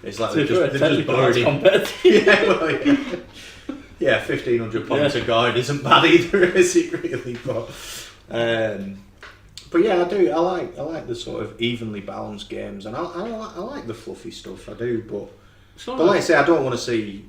S2: It's like they're just burning. Yeah, well, yeah. 1,500 points a guard isn't bad either, is it really? But yeah, I do. I like the sort of evenly balanced games, and I like the fluffy stuff. I do, but like I say, I don't want to see.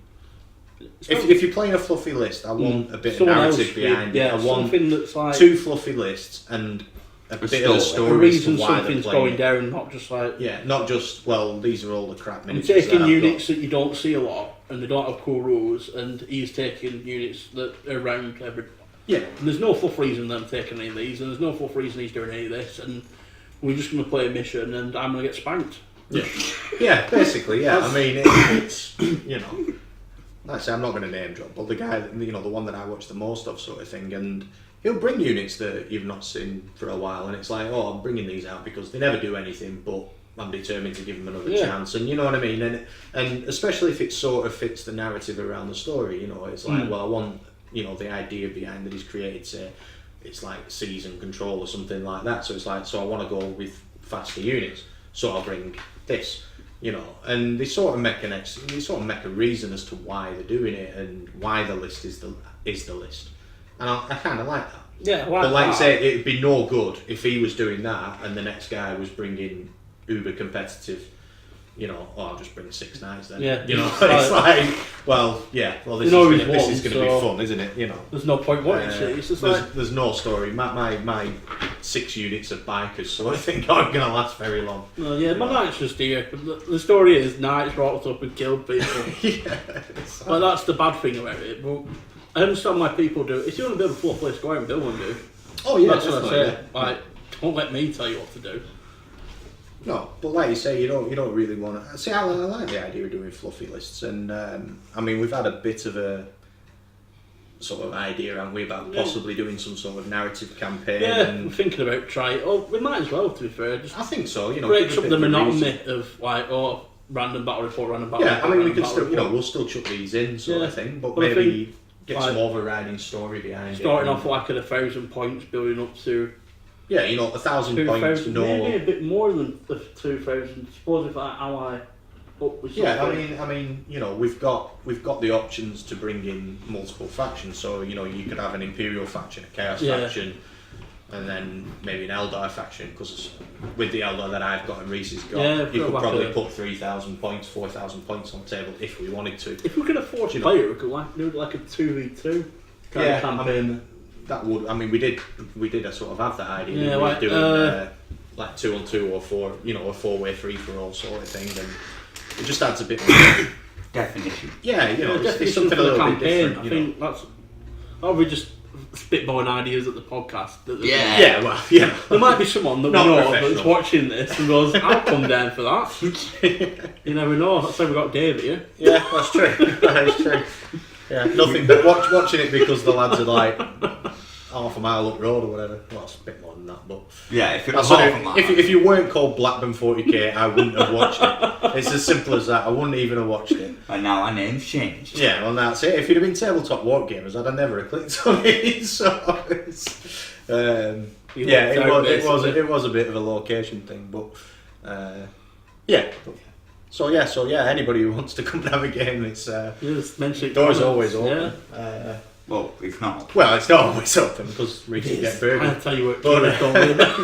S2: If you're playing a fluffy list, I want a bit of narrative behind it. I want
S1: something that's like
S2: 2 fluffy lists and a bit of a story.
S1: A reason
S2: as to why
S1: something's
S2: they're
S1: going
S2: playing.
S1: down, not just like
S2: Not just these are all the crap
S1: I'm
S2: miniatures.
S1: taking
S2: that I've
S1: units
S2: got.
S1: that you don't see a lot, and they don't have cool rules, and he's taking units that are around every.
S2: Yeah.
S1: And there's no fluff reason that I'm taking any of these, and there's no fluff reason he's doing any of this, and we're just going to play a mission, and I'm going to get spanked.
S2: Yeah, yeah, basically, yeah. I mean, it's you know, like I say, I'm not going to name drop, but the guy, the one that I watch the most of, sort of thing, and he'll bring units that you've not seen for a while, and it's like, oh, I'm bringing these out because they never do anything, but I'm determined to give them another chance, and you know what I mean, and especially if it sort of fits the narrative around the story, you know, it's like, well, I want, you know, the idea behind that he's created, say, it's like season control or something like that, so it's like, so I want to go with faster units, so I'll bring this, you know, and they sort of make a reason as to why they're doing it and why the list is the list, and I kind of like that.
S1: Yeah,
S2: but like I say, it'd be no good if he was doing that and the next guy was bringing uber competitive. You know, I'll just bring 6 knights then.
S1: Yeah,
S2: you know, it's like, well, this is going to be fun, isn't it? You know,
S1: there's no point watching it. It's just
S2: there's no story. My 6 units of bikers, so I think aren't going to last very long.
S1: No, yeah, my knight's just here. The story is knights rocked up and killed people. But that's the bad thing about it. But I understand why people do it. If you want to build a fluff list, go out and build one, dude.
S2: Oh yeah,
S1: that's what I say. Like, don't let me tell you what to do.
S2: No, but like you say, you don't really want to. See, I like the idea of doing fluffy lists, and I mean, we've had a bit of a sort of idea, haven't we, about possibly doing some sort of narrative campaign.
S1: Yeah, we're thinking about trying. Oh, we might as well, to be fair. Just
S2: I think so. You know,
S1: breaks up the monotony of like, random battle report, random battle.
S2: Yeah,
S1: report,
S2: I mean, we could still,
S1: report.
S2: we'll still chuck these in, sort of thing, but
S1: Well,
S2: maybe get
S1: like,
S2: some overriding story behind
S1: starting
S2: it.
S1: off like at 1,000 points, building up to.
S2: Yeah, you know, 1,000 points.
S1: Maybe a bit more than the 2,000. Suppose if I ally up with something.
S2: Yeah, I mean, you know, we've got the options to bring in multiple factions. So you know, you could have an Imperial faction, a Chaos faction, and then maybe an Eldar faction. Because with the Eldar that I've got and Reece's got, you could probably put 3,000 points, 4,000 points on the table if we wanted to.
S1: If we could afford to play it, we could do like a 2v2 kind of campaign.
S2: That would. I mean, we did. Sort of have that idea.
S1: Yeah, like
S2: doing like 2-on-2 or 4. You know, a 4-way free-for-all sort of thing, and it just adds a bit more
S3: definition.
S2: Yeah, you know,
S1: it's
S2: something
S1: for
S2: a
S1: the
S2: little
S1: campaign.
S2: bit different.
S1: I think that's. Or we just spitballing ideas at the podcast.
S2: Yeah, well, yeah.
S1: There might be someone that we
S2: Not
S1: know
S2: professional.
S1: that's watching this and goes, "I'll come down for that." You never know. That's why we got Dave here.
S2: Yeah, that's true. That is true. Yeah, nothing but watching it because the lads are like half a mile up road or whatever. Well, it's a bit more than that, but
S3: yeah, if
S2: you weren't called Blackburn 40k, I wouldn't have watched it. It's as simple as that. I wouldn't even have watched it.
S3: And now our name's changed.
S2: Yeah, well, that's it. If you'd have been Tabletop WarpGamers, I'd have never clicked on it. So, it was a bit of a location thing, but yeah. So yeah, anybody who wants to come and have a game, it's doors always open.
S3: Yeah. Well, it's not.
S2: Well, it's not always open because Reece can get burgers.
S1: I'll tell you what Kia's don't worry about.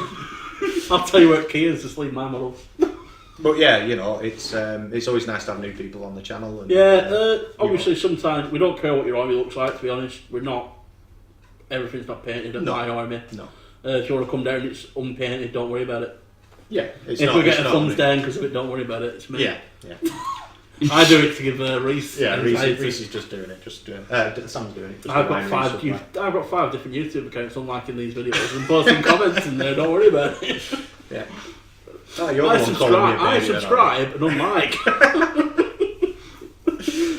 S1: I'll tell you what Kia's, just leave my models.
S2: But yeah, you know, it's always nice to have new people on the channel. And,
S1: obviously sometimes we don't care what your army looks like, to be honest. Everything's not painted at my army.
S2: No.
S1: If you want to come down, it's unpainted, don't worry about it.
S2: Yeah.
S1: If we get a thumbs down because of it, don't worry about it, it's me.
S2: Yeah.
S1: I do it to give Reece.
S2: Yeah, Reece is just doing it. Sam's doing it.
S1: I've got 5 different YouTube accounts unliking these videos and posting comments in there. Don't worry about it.
S2: Yeah. I
S1: subscribe and unlike.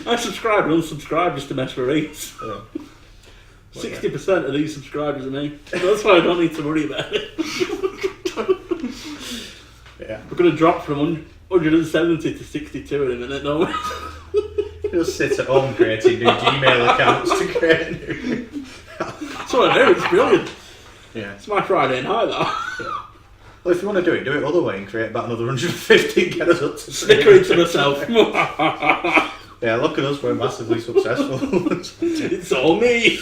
S1: I subscribe and unsubscribe just to mess with Reece. 60% of these subscribers are me. That's why I don't need to worry about it.
S2: Yeah.
S1: We're going to drop from 170 to 62 in a minute, don't we?
S2: Just sit at home creating new Gmail accounts to create new.
S1: That's what I do, it's brilliant.
S2: Yeah.
S1: It's my Friday night, that.
S2: Well, if you want to do it the other way and create about another 150 and get us up to
S1: Snickering to myself.
S2: Yeah, look at us, we're massively successful.
S1: It's all me.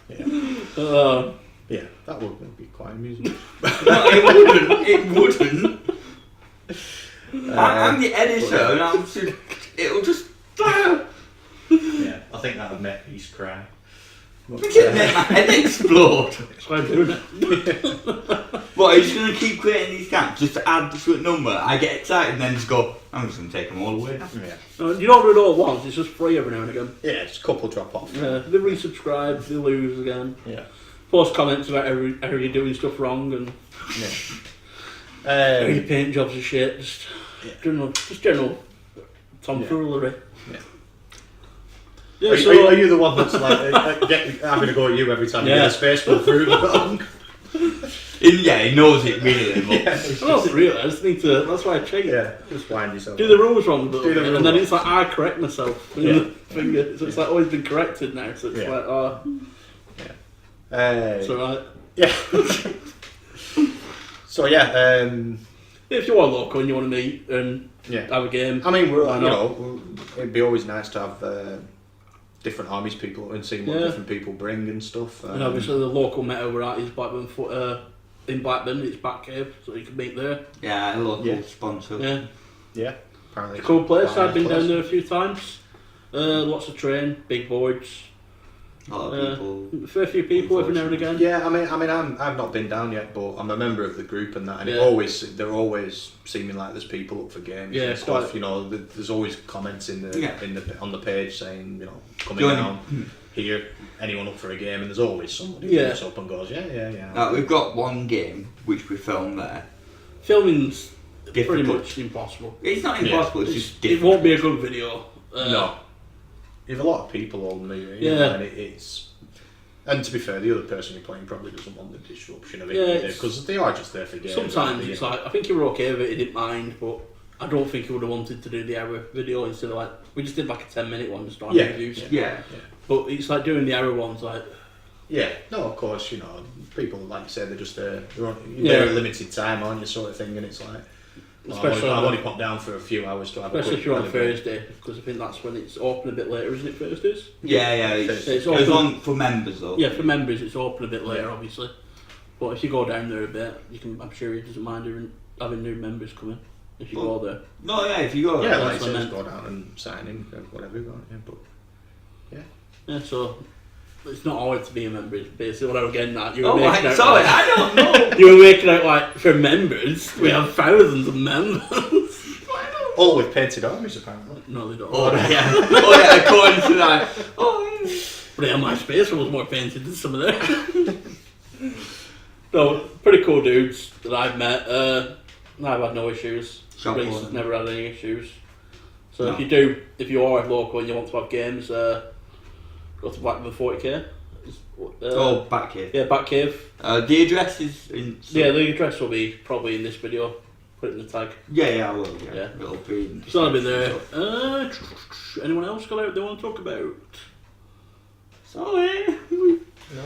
S2: Yeah. Yeah, that would be quite amusing.
S3: No, it wouldn't. I'm the editor, and it'll just.
S2: Yeah, I think that would make Reece cry.
S3: It would make my head explode.
S1: That's why I'm doing it.
S3: What, are you just going to keep creating these camps just to add to a number? I get excited and then just go, I'm just going to take them all away.
S2: Yeah.
S1: You don't do it all at once, it's just free every now and again.
S2: Yeah, just a couple drop off.
S1: Yeah, they resubscribe, they lose again.
S2: Yeah.
S1: Post comments about how you're doing stuff wrong and
S2: Yeah.
S1: how your paint jobs are shit. Just general tomfoolery.
S2: Yeah, are you the one that's like having to go at you every time you get a space full through wrong?
S3: Yeah, he knows it really well.
S1: I don't really, I just need to, that's why I change it.
S2: Yeah, just wind yourself
S1: Do
S2: up.
S1: the rules wrong a little
S2: Do the
S1: bit,
S2: rules
S1: and then
S2: wrong.
S1: it's like I correct myself with the finger. So it's like always been corrected now, so it's
S2: Yeah.
S1: like, oh, it's alright.
S2: Yeah. So yeah,
S1: If you are local and you want to meet and have a game,
S2: I mean,
S1: why not?
S2: it'd be always nice to have different armies people and see what different people bring and stuff.
S1: And obviously the local meta we're at is Blackburn. In Blackburn, it's Batcave, so you can meet there.
S3: Yeah, a local sponsor.
S1: Yeah,
S2: Yeah, apparently
S1: it's a cool place.
S2: quite
S1: I've been
S2: nice
S1: down
S2: place.
S1: there a few times. Lots of train, big boards.
S3: A lot of people.
S1: A fair few people every now and again.
S2: Yeah, I've not been down yet, but I'm a member of the group and that, and they're always seeming like there's people up for games
S1: Yeah,
S2: and stuff.
S1: quite.
S2: You know, there's always comments in the on the page saying, you know, coming
S3: Join-
S2: down here, anyone up for a game, and there's always somebody who comes up and goes, yeah.
S3: We've got one game which we filmed there.
S1: Filming's pretty
S3: Difficult.
S1: much impossible.
S3: It's not impossible, it's just
S1: It
S3: difficult.
S1: won't be a good video.
S2: No, you have a lot of people on the
S1: Yeah.
S2: and it's. And to be fair, the other person you're playing probably doesn't want the disruption of it
S1: Yeah,
S2: either, because they are just there for games.
S1: Sometimes it's like, I think you were okay with it, he didn't mind, but I don't think he would have wanted to do the hour video instead of like, we just did like a 10-minute one just on reviews.
S3: Yeah.
S1: But it's like doing the hour ones, like,
S2: No, of course, you know, people, like you said, they're just there, you're there a limited time, aren't you, sort of thing, and it's like,
S1: especially
S2: I've only popped down for a few hours to have
S1: especially
S2: a
S1: if you're on a
S2: quick
S1: Thursday, because I think that's when it's open a bit later, isn't it, Thursdays?
S3: Yeah,
S1: It's
S3: it's
S1: open.
S3: on for members though.
S1: Yeah, for members it's open a bit later, obviously. But if you go down there a bit, you can. I'm sure he doesn't mind having new members coming if you go there.
S3: No, yeah, if you go
S2: Yeah,
S3: there.
S2: like
S1: that's
S2: I said,
S1: what I
S2: just go down and sign in, whatever you want, but
S1: Yeah, so it's not hard to be a member. It's basically what I was getting at. You were
S3: Oh,
S1: making out
S3: sorry,
S1: like,
S3: I don't know.
S1: you were making out like for members. We have thousands of members.
S2: all with painted armies apparently.
S1: No, they don't.
S3: Oh, yeah. Oh, yeah, according to that. Oh, yeah.
S1: But yeah, my space was more painted than some of them. No, pretty cool dudes that I've met. I've had no issues. Reece has never had any issues. So
S3: No.
S1: if you are local and you want to have games, go to Blackburn 40k.
S3: Back here.
S1: Yeah, Batcave.
S3: The address is in.
S1: Yeah, the address will be probably in this video. Put it in the tag.
S3: Yeah, I will.
S1: Yeah.
S3: It'll be in.
S1: It's not been there. Anyone else got out they want to talk about?
S3: Sorry.
S2: No.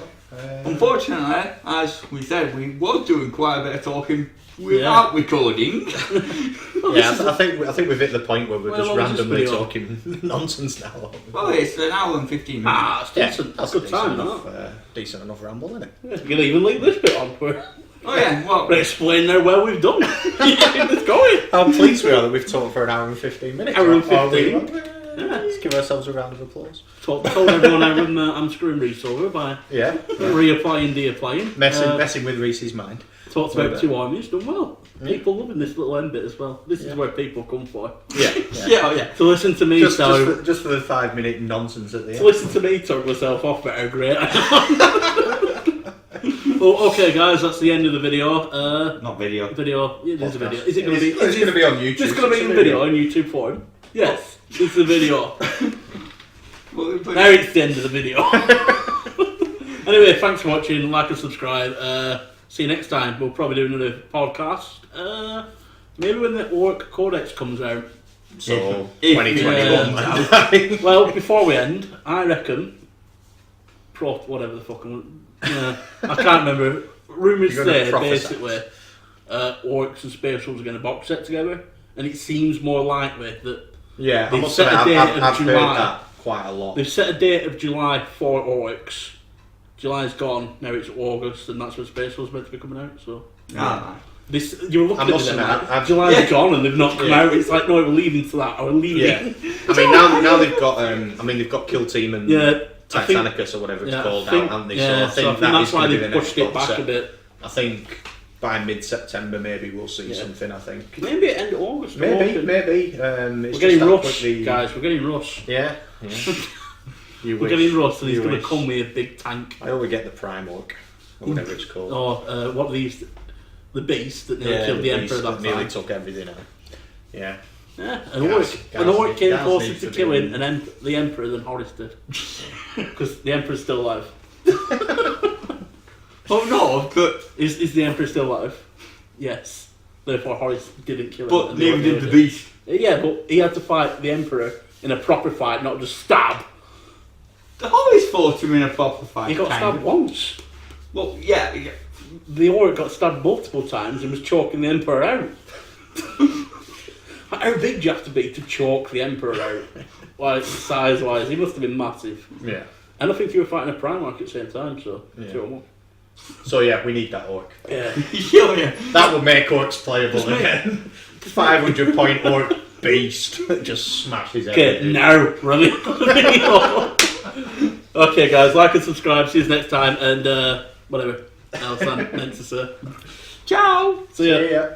S3: Unfortunately, as we said, we were doing quite a bit of talking without recording.
S2: Yeah, I think we've hit the point where we're
S1: Well,
S2: just
S1: what was this
S2: randomly
S1: video?
S2: talking nonsense now.
S3: Well, it's an hour and 15 minutes.
S1: It's decent.
S2: That's
S1: Good
S2: a
S1: time,
S2: decent enough ramble, isn't it?
S1: You can even leave this bit on.
S3: Oh yeah, well,
S1: But explain now where we've done. It's going.
S2: How pleased we are that we've talked for an hour and 15 minutes.
S1: Hour and
S2: Are we?
S1: 15.
S2: Yeah, let's give ourselves a round of applause.
S1: Told everyone I'm screwing Reece over by
S2: Yeah.
S1: reapplying, deapplying.
S2: Messing with Reece's mind.
S1: Talked about 2 armies, done well.
S2: Yeah.
S1: People loving this little end bit as well. This is where people come for.
S2: Yeah.
S3: yeah.
S1: To listen to me
S2: Just for the 5-minute nonsense at the end.
S1: To listen to me talk myself off about how great I am. Well, okay, guys, that's the end of the video.
S3: Not video.
S1: Video. It is a video.
S2: Podcast.
S1: Is it going to be?
S2: It's going to be on YouTube.
S1: It's going to be in video on YouTube for him. Yes, it's the video. Now it's the end of the video. Anyway, thanks for watching. Like and subscribe. See you next time. We'll probably do another podcast. Maybe when the Orc Codex comes out.
S2: So 2021.
S1: Well, before we end, I reckon. Whatever the fuck. I can't remember. Rumours say basically Orcs and Space Wolves are going to box set together, and it seems more likely that.
S2: Yeah,
S1: they've set a date of July.
S2: Heard that quite a lot.
S1: They've set a date of July for Orcs. July's gone, now it's August, and that's when Space Wolves meant to be coming out. So you're looking at them like, July's gone and they've not come out. It's like, no, we're leaving to that, or we're leaving.
S2: Yeah. I mean, now they've got. They've got Kill Team and Titanicus or whatever it's called out, haven't they?
S1: Yeah,
S2: so I think
S1: that's why they pushed it back a bit.
S2: I think by mid-September maybe we'll see something. I think
S1: maybe at end of August.
S2: Maybe.
S1: We're getting Russ, guys. We're getting Russ.
S2: Yeah.
S1: We're getting Russ, and he's going to come with a big tank.
S2: I always get the Prime Orc, or whatever it's called.
S1: Or what are these? The beast that nearly killed the Emperor. That
S2: nearly took everything out. Yeah.
S1: Yeah, an orc came closer to killing the Emperor than Horace did. Because the Emperor's still alive.
S3: Oh no, but...
S1: Is the Emperor still alive? Yes. Therefore Horace didn't kill him.
S3: But neither did the beast.
S1: Yeah, but he had to fight the Emperor in a proper fight, not just stab.
S3: The Horace fought him in a proper fight.
S1: He got stabbed once.
S3: Well, yeah.
S1: The orc got stabbed multiple times and was choking the Emperor out. How big do you have to be to choke the Emperor out? Like, size-wise, he must have been massive.
S2: Yeah.
S1: And I think you were fighting a Primarch at the same time, so 2-1.
S2: So yeah, we need that orc.
S1: Yeah.
S2: That would make orcs playable again. 500 point orc beast that just smashes everything.
S1: Okay, now, really. Okay, guys, like and subscribe. See you next time, and whatever else I'm meant to say. Ciao. See ya.